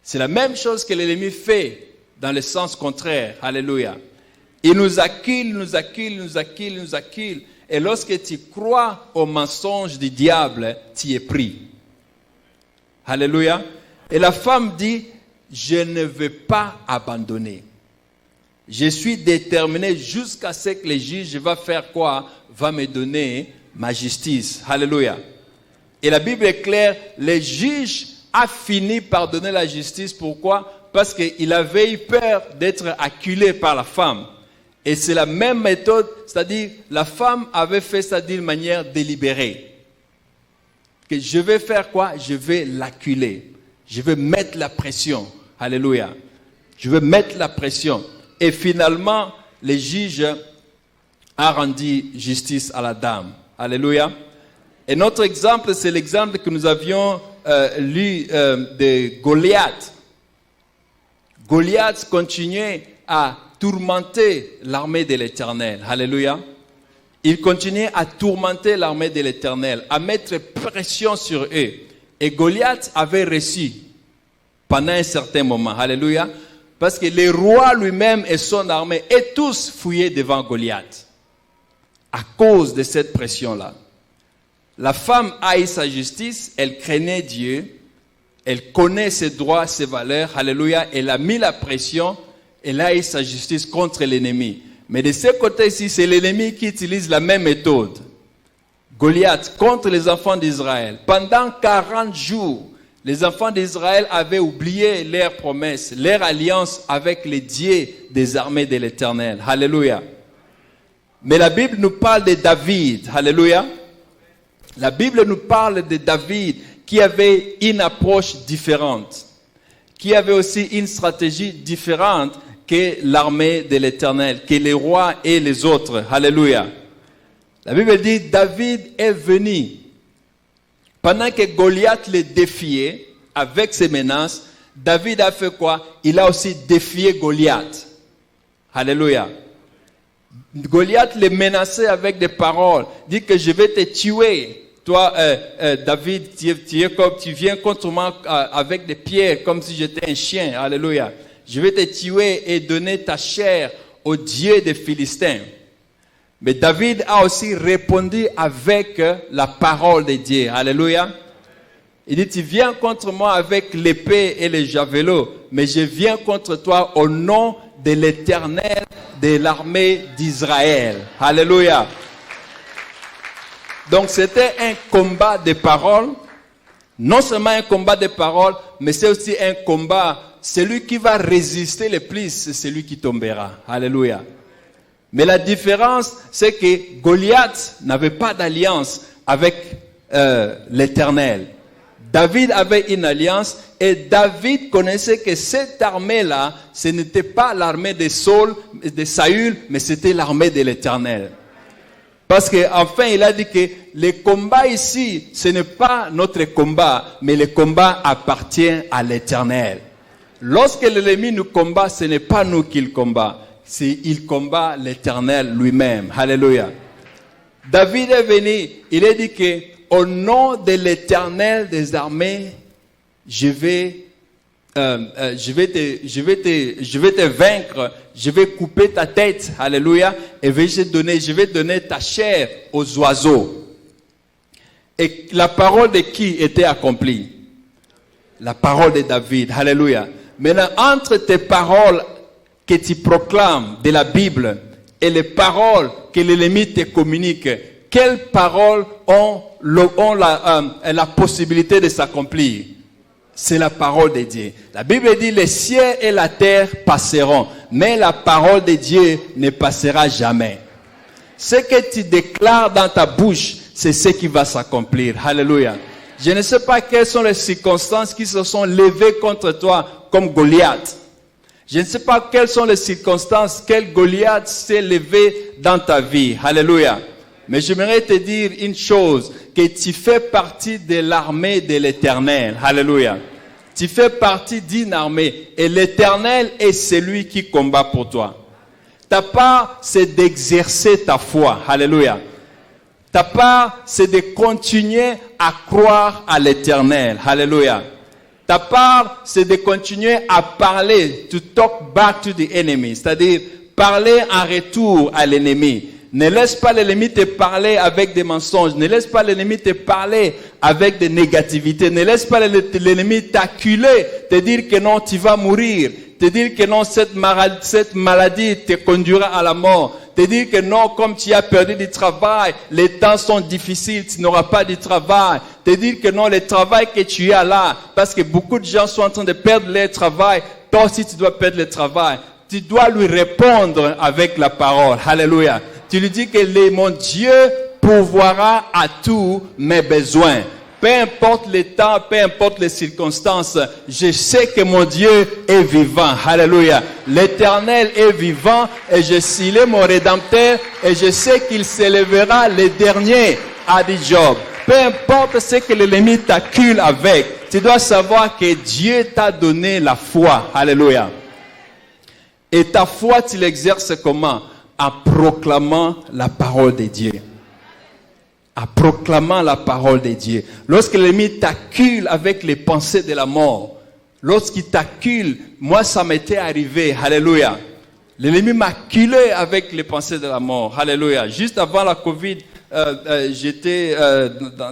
C'est la même chose que l'ennemi fait dans le sens contraire. Alléluia. Il nous accule. Et lorsque tu crois au mensonge du diable, tu es pris. Alléluia. Et la femme dit, je ne veux pas abandonner. Je suis déterminé jusqu'à ce que le juge va faire quoi? Va me donner ma justice. Alléluia. Et la Bible est claire, le juge a fini par donner la justice. Pourquoi? Parce qu'il avait eu peur d'être acculé par la femme. Et c'est la même méthode, c'est-à-dire la femme avait fait ça d'une manière délibérée. Que je vais faire quoi? Je vais l'acculer. Je vais mettre la pression. Alléluia. Je vais mettre la pression. Et finalement, le juge a rendu justice à la dame. Alléluia. Et notre exemple, c'est l'exemple que nous avions lu de Goliath. Goliath continuait à tourmenter l'armée de l'Éternel. Alléluia. Il continuait à tourmenter l'armée de l'Éternel, à mettre pression sur eux. Et Goliath avait reçu pendant un certain moment. Alléluia. Parce que le roi lui-même et son armée et tous fouillaient devant Goliath. À cause de cette pression-là. La femme a eu sa justice, elle craignait Dieu, elle connaît ses droits, ses valeurs. Alléluia. Elle a mis la pression, elle a eu sa justice contre l'ennemi. Mais de ce côté-ci, c'est l'ennemi qui utilise la même méthode. Goliath contre les enfants d'Israël. Pendant 40 jours, les enfants d'Israël avaient oublié leurs promesses, leur alliance avec les dieux des armées de l'Éternel. Alléluia. Mais la Bible nous parle de David. Alléluia. La Bible nous parle de David qui avait une approche différente, qui avait aussi une stratégie différente que l'armée de l'Éternel, que les rois et les autres. Alléluia. La Bible dit, David est venu. Pendant que Goliath le défiait avec ses menaces, David a fait quoi? Il a aussi défié Goliath. Alléluia. Goliath le menaçait avec des paroles. Dit que je vais te tuer. Toi, David, tu viens contre moi avec des pierres comme si j'étais un chien. Alléluia. Je vais te tuer et donner ta chair au Dieu des Philistins. Mais David a aussi répondu avec la parole de Dieu. Alléluia. Il dit, tu viens contre moi avec l'épée et le javelot, mais je viens contre toi au nom de l'Éternel de l'armée d'Israël. Alléluia. Donc c'était un combat de paroles. Non seulement un combat de paroles, mais c'est aussi un combat. Celui qui va résister le plus, c'est celui qui tombera. Alléluia. Mais la différence, c'est que Goliath n'avait pas d'alliance avec l'Éternel. David avait une alliance et David connaissait que cette armée-là, ce n'était pas l'armée de Saül, mais c'était l'armée de l'Éternel. Parce qu'enfin, il a dit que le combat ici, ce n'est pas notre combat, mais le combat appartient à l'Éternel. Lorsque l'ennemi nous combat, ce n'est pas nous qu'il combat, il combat l'Éternel lui-même. Alléluia. David est venu, il a dit que au nom de l'Éternel des armées, je vais te vaincre, je vais couper ta tête, alléluia, et je vais donner ta chair aux oiseaux. Et la parole de qui était accomplie? La parole de David, alléluia. Maintenant, entre tes paroles que tu proclames de la Bible et les paroles que l'ennemi te communique, quelles paroles ont la possibilité de s'accomplir? C'est la parole de Dieu. La Bible dit, les cieux et la terre passeront, mais la parole de Dieu ne passera jamais. Ce que tu déclares dans ta bouche, c'est ce qui va s'accomplir. Alléluia. Je ne sais pas quelles sont les circonstances qui se sont levées contre toi comme Goliath. Je ne sais pas quelles sont les circonstances, quel Goliath s'est levé dans ta vie. Alléluia. Mais j'aimerais te dire une chose, que tu fais partie de l'armée de l'Éternel. Alléluia. Tu fais partie d'une armée et l'Éternel est celui qui combat pour toi. Ta part, c'est d'exercer ta foi. Alléluia. Ta part, c'est de continuer à croire à l'Éternel. Alléluia. Ta part, c'est de continuer à parler, to talk back to the enemy, c'est-à-dire parler en retour à l'ennemi. Ne laisse pas l'ennemi te parler avec des mensonges. Ne laisse pas l'ennemi te parler avec des négativités. Ne laisse pas l'ennemi t'acculer, te dire que non, tu vas mourir. Te dire que non, cette maladie te conduira à la mort. Te dire que non, comme tu as perdu du travail, les temps sont difficiles, tu n'auras pas de travail. Te dire que non, le travail que tu as là, parce que beaucoup de gens sont en train de perdre leur travail, toi aussi tu dois perdre le travail. Tu dois lui répondre avec la parole. Alléluia. Tu lui dis que mon Dieu pourvoira à tous mes besoins. Peu importe le temps, peu importe les circonstances, je sais que mon Dieu est vivant. Alléluia. L'Éternel est vivant et il est mon Rédempteur et je sais qu'il s'élèvera le dernier, a dit Job. Peu importe ce que l'ennemi t'accule avec, tu dois savoir que Dieu t'a donné la foi. Alléluia. Et ta foi, tu l'exerces comment? En proclamant la parole de Dieu. En proclamant la parole de Dieu. Lorsque l'ennemi t'accule avec les pensées de la mort, lorsqu'il t'accule, moi ça m'était arrivé, alléluia. L'ennemi m'acculait avec les pensées de la mort, alléluia. Juste avant la Covid, j'étais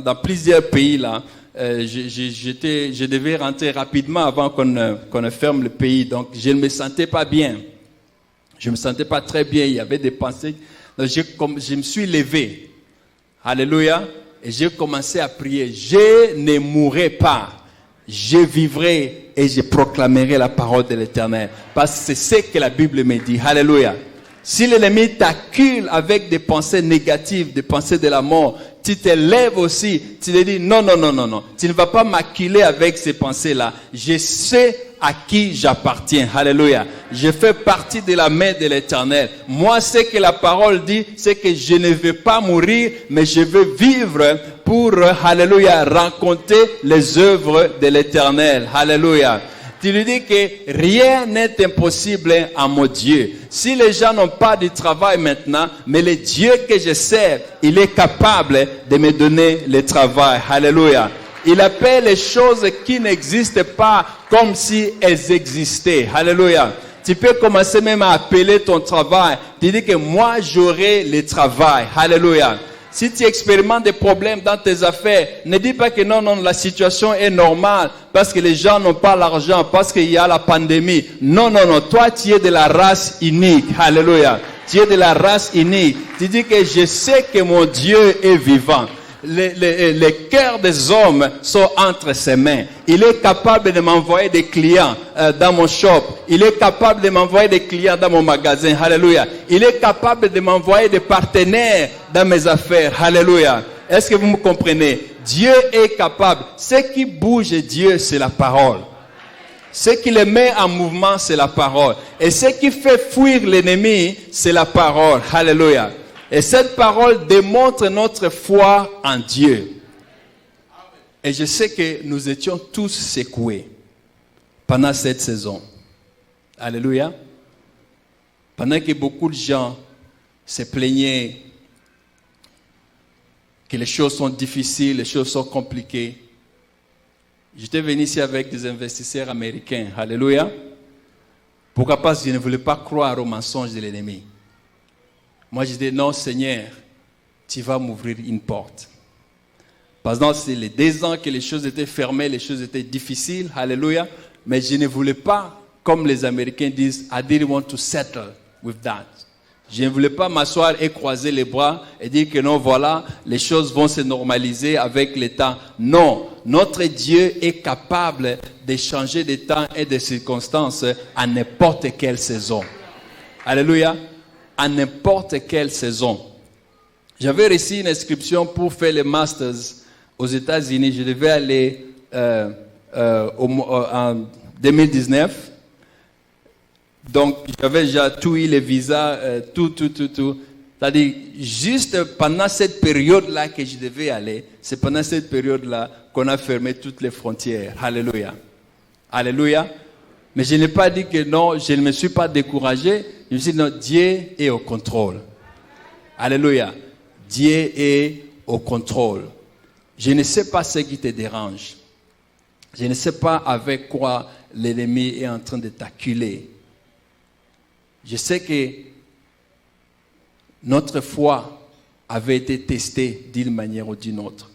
dans plusieurs pays là. Je devais rentrer rapidement avant qu'on ne ferme le pays, donc je ne me sentais pas bien. Je ne me sentais pas très bien, il y avait des pensées. Donc je me suis levé. Alléluia. Et j'ai commencé à prier. Je ne mourrai pas. Je vivrai et je proclamerai la parole de l'Éternel. Parce que c'est ce que la Bible me dit. Alléluia. Si l'ennemi t'accule avec des pensées négatives, des pensées de la mort, tu te lèves aussi, tu te dis non. Tu ne vas pas m'acculer avec ces pensées-là. Je sais à qui j'appartiens. Alléluia. Je fais partie de la main de l'Éternel. Moi, ce que la parole dit, c'est que je ne vais pas mourir, mais je veux vivre pour, alléluia, rencontrer les œuvres de l'Éternel. Alléluia. Tu lui dis que rien n'est impossible à mon Dieu. Si les gens n'ont pas de travail maintenant, mais le Dieu que je sers, il est capable de me donner le travail. Alléluia. Il appelle les choses qui n'existent pas comme si elles existaient. Alléluia. Tu peux commencer même à appeler ton travail. Tu dis que moi j'aurai le travail. Alléluia. Si tu expérimentes des problèmes dans tes affaires, ne dis pas que non, la situation est normale parce que les gens n'ont pas l'argent, parce qu'il y a la pandémie. Non, toi tu es de la race unique. Alléluia. Tu es de la race unique. Tu dis que je sais que mon Dieu est vivant. Les cœurs des hommes sont entre ses mains. Il est capable de m'envoyer des clients dans mon shop. Il est capable de m'envoyer des clients dans mon magasin. Alléluia. Il est capable de m'envoyer des partenaires dans mes affaires. Alléluia. Est-ce que vous me comprenez? Dieu est capable. Ce qui bouge Dieu, c'est la parole. Ce qui le met en mouvement, c'est la parole. Et ce qui fait fuir l'ennemi, c'est la parole. Alléluia. Et cette parole démontre notre foi en Dieu. Et je sais que nous étions tous secoués pendant cette saison. Alléluia. Pendant que beaucoup de gens se plaignaient que les choses sont difficiles, les choses sont compliquées. J'étais venu ici avec des investisseurs américains. Alléluia. Pourquoi? Parce que je ne voulais pas croire aux mensonges de l'ennemi. Moi, je dis, non, Seigneur, tu vas m'ouvrir une porte. Pendant les 2 ans que les choses étaient fermées, les choses étaient difficiles, alléluia, mais je ne voulais pas, comme les Américains disent, I didn't want to settle with that. Je ne voulais pas m'asseoir et croiser les bras et dire que non, voilà, les choses vont se normaliser avec le temps. Non, notre Dieu est capable de changer de temps et de circonstances à n'importe quelle saison. Alléluia. À n'importe quelle saison. J'avais reçu une inscription pour faire le Masters aux États-Unis. Je devais aller en 2019. Donc, j'avais déjà tout eu, les visas, tout. C'est-à-dire, juste pendant cette période-là que je devais aller, c'est pendant cette période-là qu'on a fermé toutes les frontières. Alléluia. Alléluia. Mais je n'ai pas dit que non, je ne me suis pas découragé. Je me suis dit non, Dieu est au contrôle. Alléluia. Dieu est au contrôle. Je ne sais pas ce qui te dérange. Je ne sais pas avec quoi l'ennemi est en train de t'acculer. Je sais que notre foi avait été testée d'une manière ou d'une autre.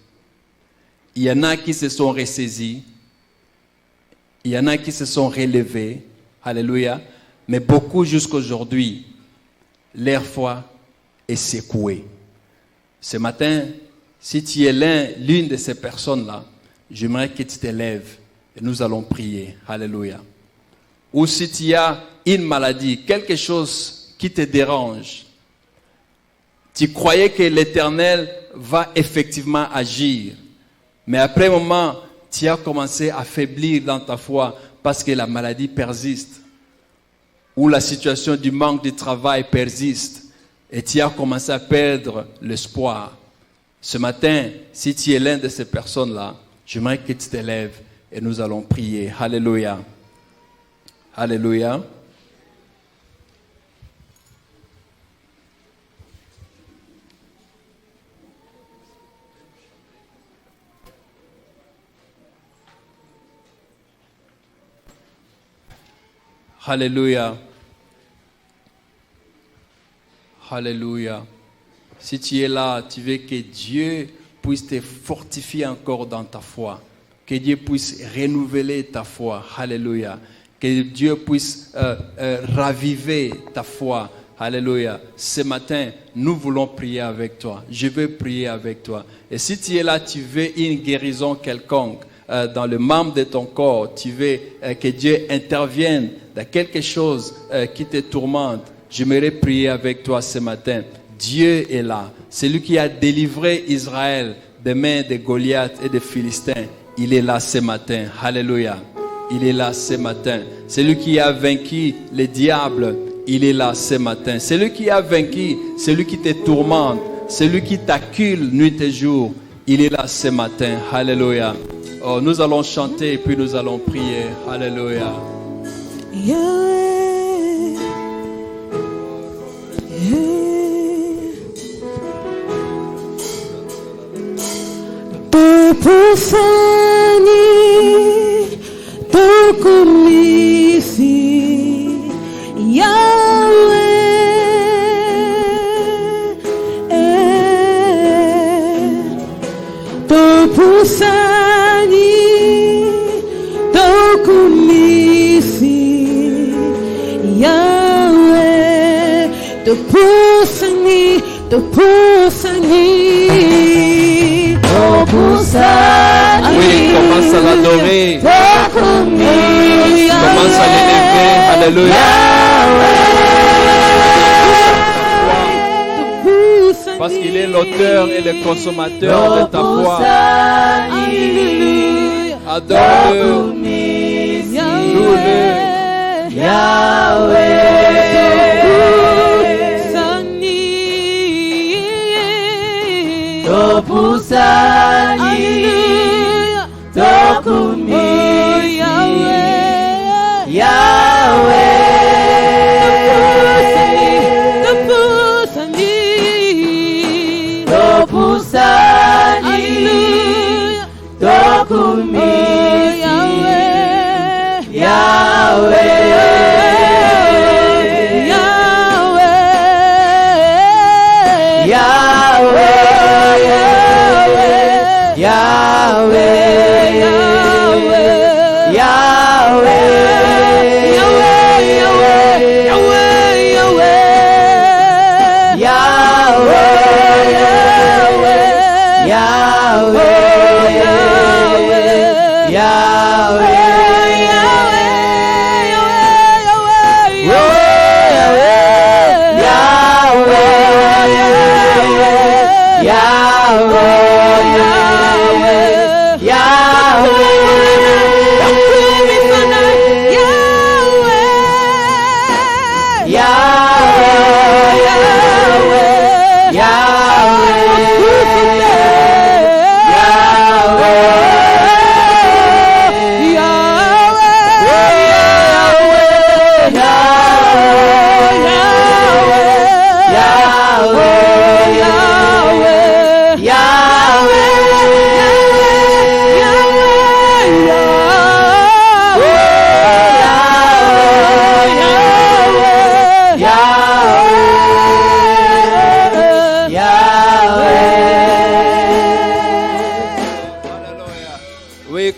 Il y en a qui se sont ressaisis. Il y en a qui se sont relevés. Alléluia. Mais beaucoup jusqu'aujourd'hui, leur foi est secouée. Ce matin, si tu es l'une de ces personnes-là, j'aimerais que tu te lèves et nous allons prier. Alléluia. Ou si tu as une maladie, quelque chose qui te dérange, tu croyais que l'Éternel va effectivement agir, mais après un moment, tu as commencé à faiblir dans ta foi parce que la maladie persiste, ou la situation du manque de travail persiste, et tu as commencé à perdre l'espoir. Ce matin, si tu es l'une de ces personnes-là, j'aimerais que tu te lèves et nous allons prier. Alléluia. Alléluia. Alléluia. Alléluia. Si tu es là, tu veux que Dieu puisse te fortifier encore dans ta foi. Que Dieu puisse renouveler ta foi. Alléluia. Que Dieu puisse raviver ta foi. Alléluia. Ce matin, nous voulons prier avec toi. Je veux prier avec toi. Et si tu es là, tu veux une guérison quelconque dans le membre de ton corps, tu veux que Dieu intervienne dans quelque chose qui te tourmente, j'aimerais prier avec toi ce matin. Dieu est là. C'est lui qui a délivré Israël des mains de Goliath et des Philistins. Il est là ce matin. Alléluia. Il est là ce matin. C'est lui qui a vaincu les diables. Il est là ce matin. C'est lui qui a vaincu, c'est lui qui te tourmente, c'est lui qui t'accule nuit et jour. Il est là ce matin. Alléluia. Oh, nous allons chanter et puis nous allons prier. Alléluia. Yahweh, Tupufani, tukumisi, Yahweh, Tupusani, Tupusani, Tupusani. Oui, commence à l'adorer. Commence à l'élever. Alléluia. Parce qu'il est l'auteur et le consommateur de ta foi. Adore-le. Loue-le.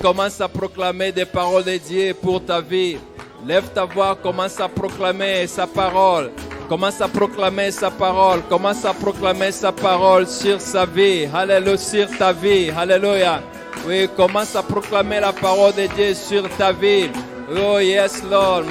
Commence à proclamer des paroles de Dieu pour ta vie. Lève ta voix, commence à proclamer sa parole. Commence à proclamer sa parole. Commence à proclamer sa parole sur sa vie. Alléluia, sur ta vie. Alléluia. Oui, commence à proclamer la parole de Dieu sur ta vie. Oh yes, Lord.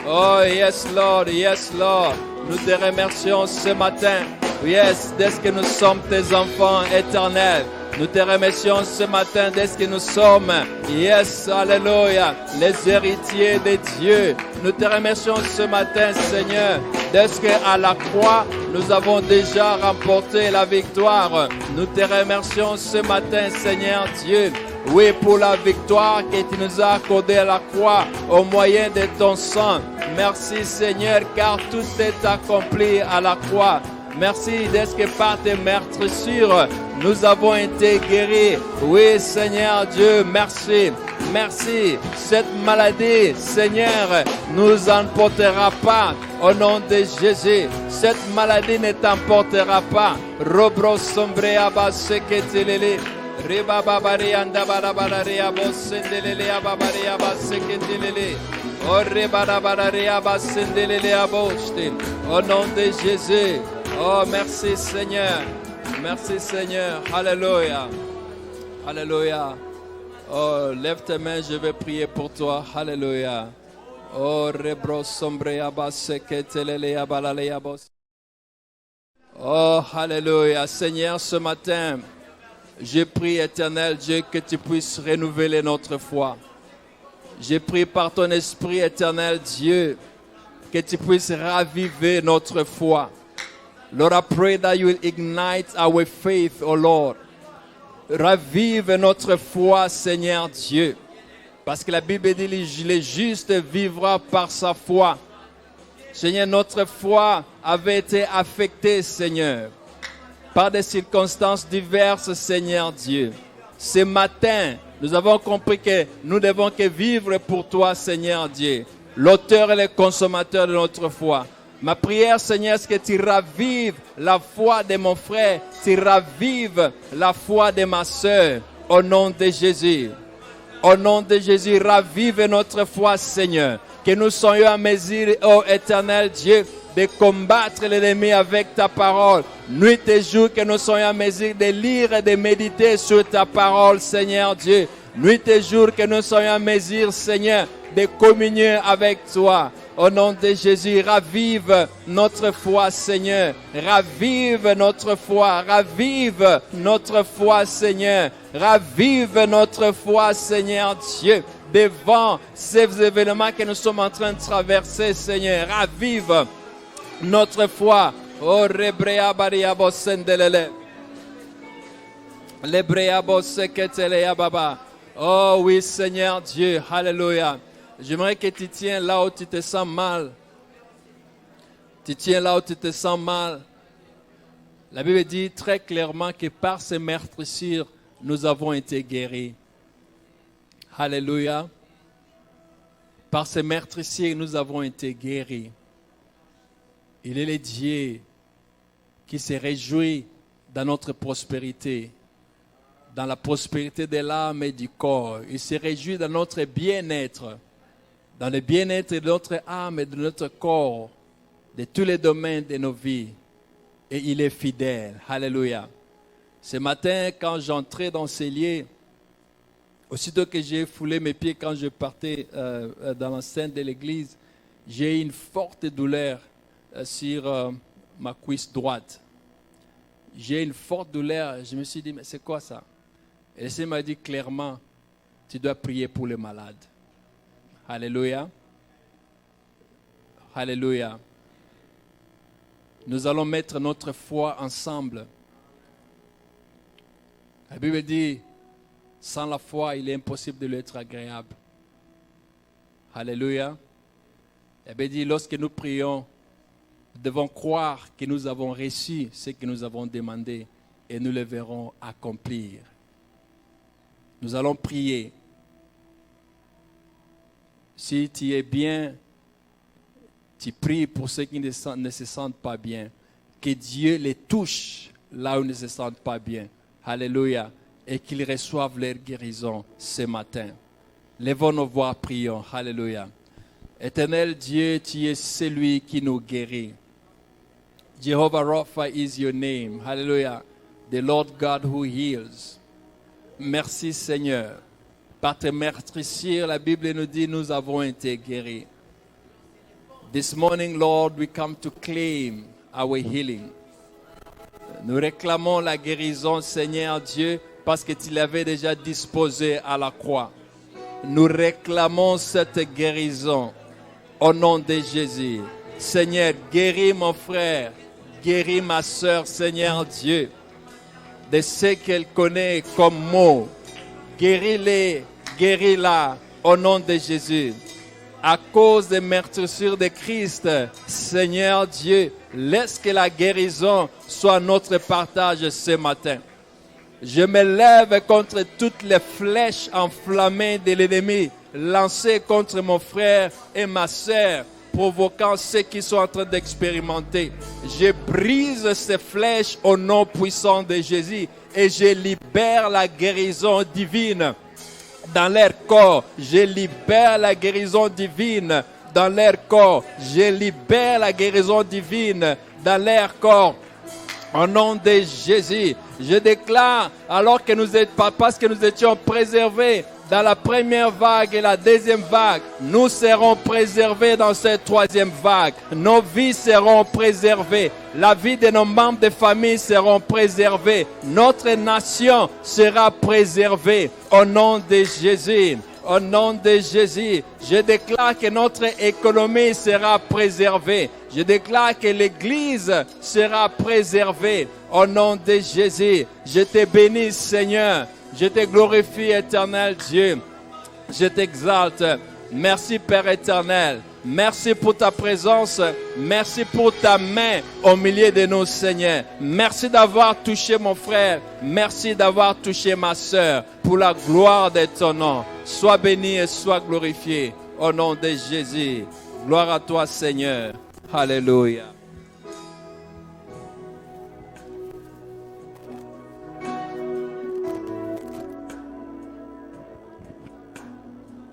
Oh yes, Lord. Yes, Lord. Nous te remercions ce matin. Yes, dès que nous sommes tes enfants éternels. Nous te remercions ce matin dès que nous sommes, yes, alléluia, les héritiers de Dieu. Nous te remercions ce matin, Seigneur, dès qu'à la croix, nous avons déjà remporté la victoire. Nous te remercions ce matin, Seigneur Dieu. Oui, pour la victoire que tu nous as accordée à la croix au moyen de ton sang. Merci, Seigneur, car tout est accompli à la croix. Merci d'être que par tes meurtrissures, nous avons été guéris. Oui, Seigneur Dieu, merci. Merci. Cette maladie, Seigneur, nous emportera pas au nom de Jésus. Cette maladie ne t'emportera pas. Robro sombrea baseketelele. Reba babari anda barabari abosendelele ababari abaseketelele. O reba barabari abasendelele aboste. Au nom de Jésus. Oh, merci Seigneur. Merci Seigneur. Alléluia. Alléluia. Oh, lève tes mains, je vais prier pour toi. Alléluia. Oh, rebro sombre abase ketelele abalale abos. Oh, alléluia. Seigneur, ce matin, je prie, éternel Dieu, que tu puisses renouveler notre foi. Je prie par ton esprit, éternel Dieu, que tu puisses raviver notre foi. Lord, I pray that you will ignite our faith, oh Lord. Ravive notre foi, Seigneur Dieu. Parce que la Bible dit que le juste vivra par sa foi. Seigneur, notre foi avait été affectée, Seigneur, par des circonstances diverses, Seigneur Dieu. Ce matin, nous avons compris que nous devons que vivre pour toi, Seigneur Dieu, l'auteur et le consommateur de notre foi. Ma prière, Seigneur, c'est que tu ravives la foi de mon frère, tu ravives la foi de ma soeur, au nom de Jésus. Au nom de Jésus, ravive notre foi, Seigneur. que nous soyons en mesure, ô éternel Dieu, de combattre l'ennemi avec ta parole. Nuit et jour, que nous soyons en mesure de lire et de méditer sur ta parole, Seigneur Dieu. Nuit et jour, que nous soyons en mesure, Seigneur, de communier avec toi. Au nom de Jésus, ravive notre foi, Seigneur. Ravive notre foi. Ravive notre foi, Seigneur. Ravive notre foi, Seigneur Dieu. Devant ces événements que nous sommes en train de traverser, Seigneur. Ravive notre foi. Oh, rebrea bariabo sendelele. Lebreabo seketele yababa. Oh oui, Seigneur Dieu. Alléluia. J'aimerais que tu tiens là où tu te sens mal. Tu tiens là où tu te sens mal. La Bible dit très clairement que par ces meurtrissures, nous avons été guéris. Alléluia. Par ces meurtrissures, nous avons été guéris. Il est le Dieu qui se réjouit dans notre prospérité, dans la prospérité de l'âme et du corps. Il se réjouit dans notre bien-être, dans le bien-être de notre âme et de notre corps, de tous les domaines de nos vies. Et il est fidèle. Alléluia. Ce matin, quand j'entrais dans ces lieux, aussitôt que j'ai foulé mes pieds quand je partais dans l'enceinte de l'église, j'ai eu une forte douleur sur ma cuisse droite. J'ai eu une forte douleur. Je me suis dit, mais c'est quoi ça? Et le Seigneur m'a dit clairement, tu dois prier pour les malades. Alléluia. Alléluia. Nous allons mettre notre foi ensemble. La Bible dit, sans la foi, il est impossible de lui être agréable. Alléluia. La Bible dit, lorsque nous prions, nous devons croire que nous avons reçu ce que nous avons demandé et nous le verrons accomplir. Nous allons prier. Si tu es bien, tu pries pour ceux qui ne se sentent pas bien. Que Dieu les touche là où ils ne se sentent pas bien. Alléluia. Et qu'ils reçoivent leur guérison ce matin. Lèvons nos voix, prions. Alléluia. Éternel Dieu, tu es celui qui nous guérit. Jehovah Rapha is your name. Hallelujah. The Lord God who heals. Merci Seigneur. Par tes meurtrissures, la Bible nous dit, nous avons été guéris. This morning, Lord, we come to claim our healing. Nous réclamons la guérison, Seigneur Dieu, parce que tu l'avais déjà disposée à la croix. Nous réclamons cette guérison au nom de Jésus. Seigneur, guéris mon frère, guéris ma soeur, Seigneur Dieu, de ce qu'elle connaît comme mot. Guéris-les, guéris-la au nom de Jésus. À cause des meurtrissures de Christ, Seigneur Dieu, laisse que la guérison soit notre partage ce matin. Je me lève contre toutes les flèches enflammées de l'ennemi, lancées contre mon frère et ma sœur, provoquant ceux qui sont en train d'expérimenter. Je brise ces flèches au nom puissant de Jésus et je libère la guérison divine dans leur corps. Je libère la guérison divine dans leur corps. Je libère la guérison divine dans leur corps. Au nom de Jésus, je déclare, alors que parce que nous étions préservés dans la première vague et la deuxième vague, nous serons préservés dans cette troisième vague. Nos vies seront préservées. La vie de nos membres de famille seront préservés. Notre nation sera préservée. Au nom de Jésus. Au nom de Jésus, je déclare que notre économie sera préservée. Je déclare que l'Église sera préservée. Au nom de Jésus, je te bénis, Seigneur. Je te glorifie, éternel Dieu. Je t'exalte. Merci, Père éternel. Merci pour ta présence. Merci pour ta main au milieu de nous, Seigneur. Merci d'avoir touché mon frère. Merci d'avoir touché ma sœur. Pour la gloire de ton nom. Sois béni et sois glorifié. Au nom de Jésus. Gloire à toi, Seigneur. Alléluia.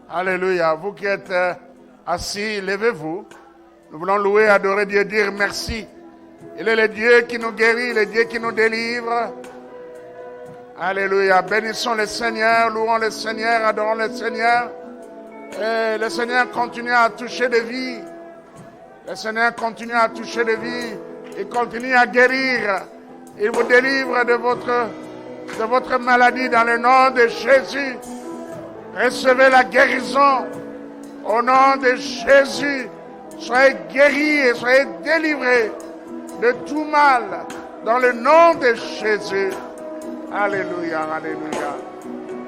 Alléluia. Vous qui êtes Assis, levez-vous. Nous voulons louer, adorer Dieu, dire merci. Il est le Dieu qui nous guérit, le Dieu qui nous délivre. Alléluia. Bénissons le Seigneur, louons le Seigneur, adorons le Seigneur. Et le Seigneur continue à toucher des vies. Le Seigneur continue à toucher des vies. Il continue à guérir. Il vous délivre de votre maladie dans le nom de Jésus. Recevez la guérison au nom de Jésus. Soyez guéris et soyez délivrés de tout mal dans le nom de Jésus. Alléluia, alléluia.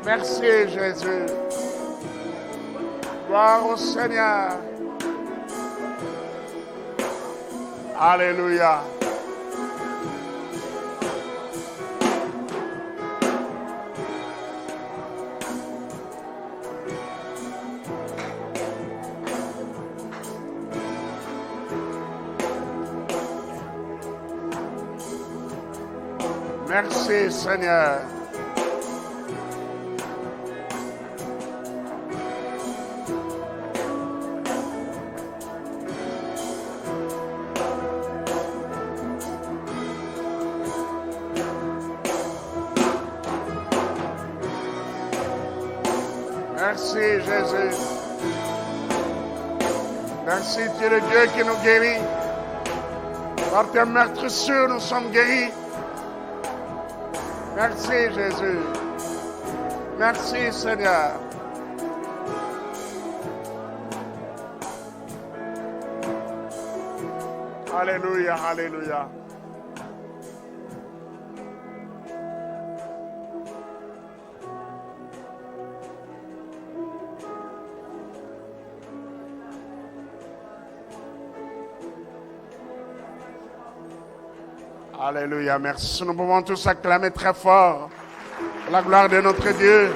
Merci Jésus. Gloire au Seigneur. Alléluia. Merci Seigneur. Merci Jésus. Merci, tu es le Dieu qui nous guérit. Par tes meurtrissures, nous sommes guéris. Merci Jésus. Merci Seigneur. Alléluia, alléluia. Alléluia, merci. Nous pouvons tous acclamer très fort la gloire de notre Dieu.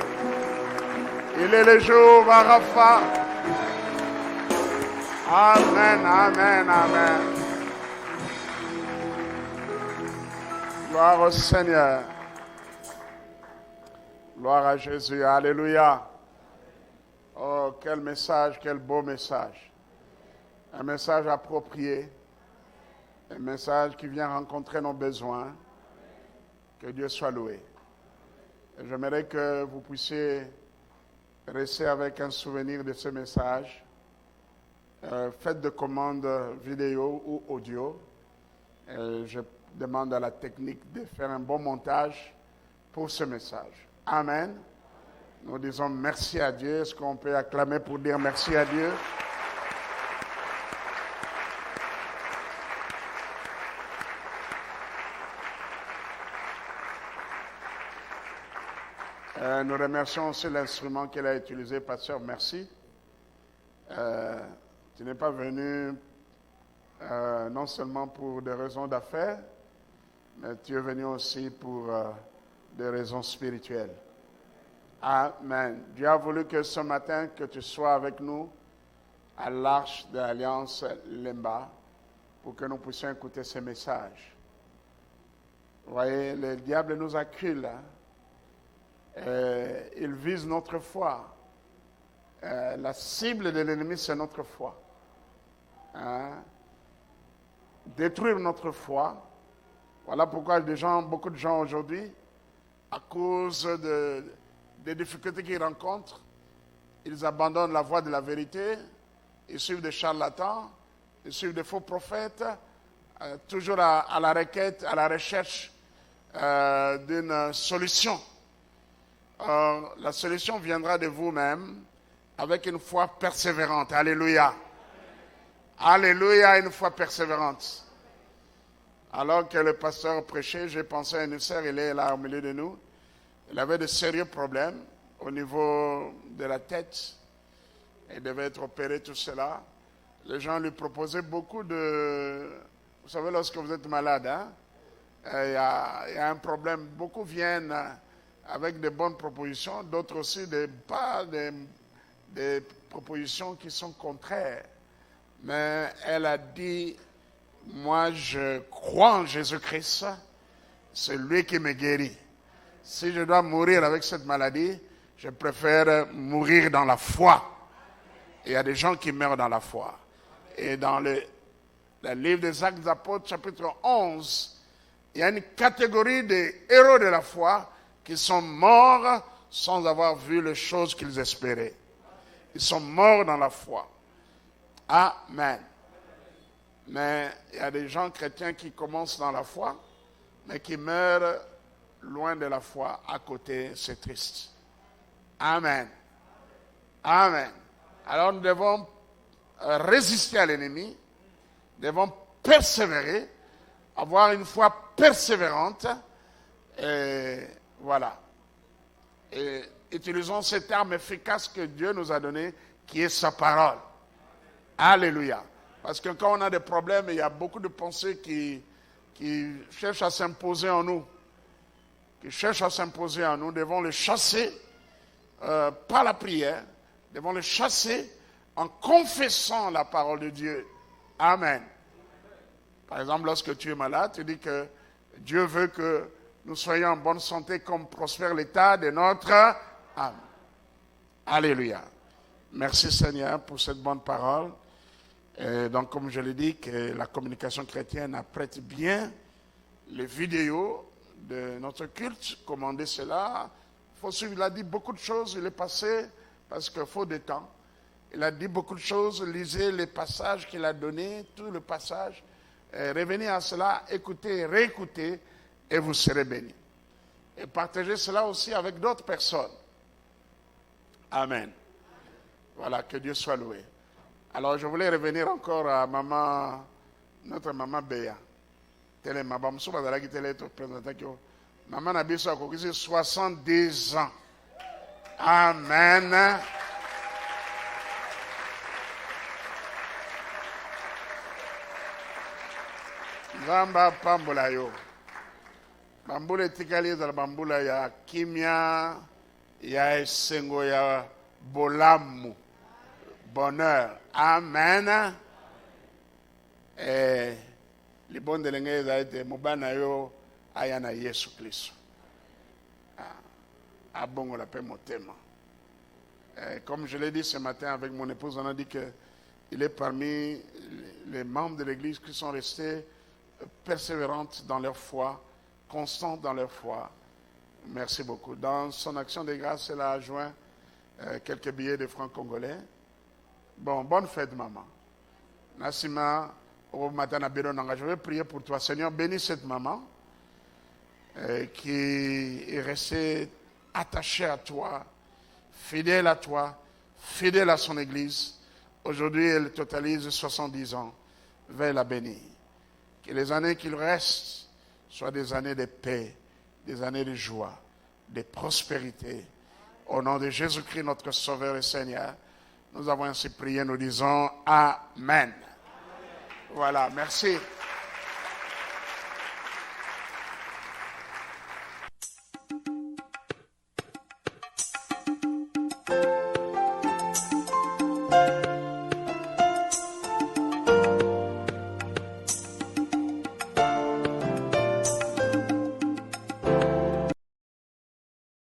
Il est le jour, Rapha. Amen, amen, amen. Gloire au Seigneur. Gloire à Jésus, alléluia. Oh, quel message, quel beau message. Un message approprié. Un message qui vient rencontrer nos besoins. Que Dieu soit loué. Et j'aimerais que vous puissiez rester avec un souvenir de ce message. Faites de commandes vidéo ou audio. Et je demande à la technique de faire un bon montage pour ce message. Amen. Nous disons merci à Dieu. Est-ce qu'on peut acclamer pour dire merci à Dieu? Nous remercions aussi l'instrument qu'elle a utilisé, Pasteur, merci. Tu n'es pas venu non seulement pour des raisons d'affaires, mais tu es venu aussi pour des raisons spirituelles. Amen. Dieu a voulu que ce matin, que tu sois avec nous à l'Arche de l'Alliance Lemba pour que nous puissions écouter ces messages. Vous voyez, le diable nous accule. Il vise notre foi. La cible de l'ennemi, c'est notre foi. Détruire notre foi. Voilà pourquoi beaucoup de gens aujourd'hui, à cause des difficultés qu'ils rencontrent, ils abandonnent la voie de la vérité, ils suivent des charlatans, ils suivent des faux prophètes, toujours à la requête, à la recherche d'une solution. La solution viendra de vous-même avec une foi persévérante. Alléluia. Alléluia, une foi persévérante. Alors que le pasteur prêchait, j'ai pensé à une sœur, elle est là au milieu de nous. Elle avait de sérieux problèmes au niveau de la tête. Elle devait être opérée, tout cela. Les gens lui proposaient beaucoup de... Vous savez, lorsque vous êtes malade, il y a un problème. Beaucoup viennent avec de bonnes propositions, d'autres aussi des propositions qui sont contraires. Mais elle a dit, moi je crois en Jésus-Christ, c'est lui qui me guérit. Si je dois mourir avec cette maladie, je préfère mourir dans la foi. Il y a des gens qui meurent dans la foi. Et dans le livre des Actes des Apôtres, chapitre 11, il y a une catégorie des héros de la foi qui sont morts sans avoir vu les choses qu'ils espéraient. Ils sont morts dans la foi. Amen. Mais il y a des gens chrétiens qui commencent dans la foi, mais qui meurent loin de la foi, à côté, c'est triste. Amen. Amen. Alors nous devons résister à l'ennemi, nous devons persévérer, avoir une foi persévérante, et voilà. Et utilisons cette arme efficace que Dieu nous a donnée, qui est sa parole. Alléluia. Parce que quand on a des problèmes, il y a beaucoup de pensées qui cherchent à s'imposer en nous. Nous devons les chasser par la prière. Nous devons les chasser en confessant la parole de Dieu. Amen. Par exemple, lorsque tu es malade, tu dis que Dieu veut que nous soyons en bonne santé comme prospère l'état de notre âme. Alléluia. Merci Seigneur pour cette bonne parole. Et donc, comme je l'ai dit, que la communication chrétienne apprête bien les vidéos de notre culte, commander cela. Il a dit beaucoup de choses, il est passé, parce qu'il faut du temps. Il a dit beaucoup de choses, lisez les passages qu'il a donnés, tout le passage. Revenez à cela, écoutez, réécoutez, et vous serez bénis. Et partagez cela aussi avec d'autres personnes. Amen. Voilà, que Dieu soit loué. Alors, je voulais revenir encore à notre maman Béa. Télé, maman, maman a 70 ans. Amen. Zamba pambola yo. Bambula tikali za bambula ya kimia, ya esengo ya bolamu. Bonheur. Amen. Libonde lengeza ete mubana yo ayana Yesu Kristo. Abongo la paix motema. Comme je l'ai dit ce matin avec mon épouse, on a dit qu'il est parmi les membres de l'Église qui sont restés persévérantes dans leur foi, constantes dans leur foi. Merci beaucoup. Dans son action de grâce, elle a joint quelques billets de francs congolais. Bon, bonne fête, maman. Nassima, au matin à Béronanga, je vais prier pour toi. Seigneur, bénis cette maman qui est restée attachée à toi, fidèle à toi, fidèle à son église. Aujourd'hui, elle totalise 70 ans. Veuille la bénir. Que les années qu'il reste soient des années de paix, des années de joie, de prospérité. Au nom de Jésus-Christ, notre Sauveur et Seigneur, nous avons ainsi prié, nous disons Amen. Voilà, merci.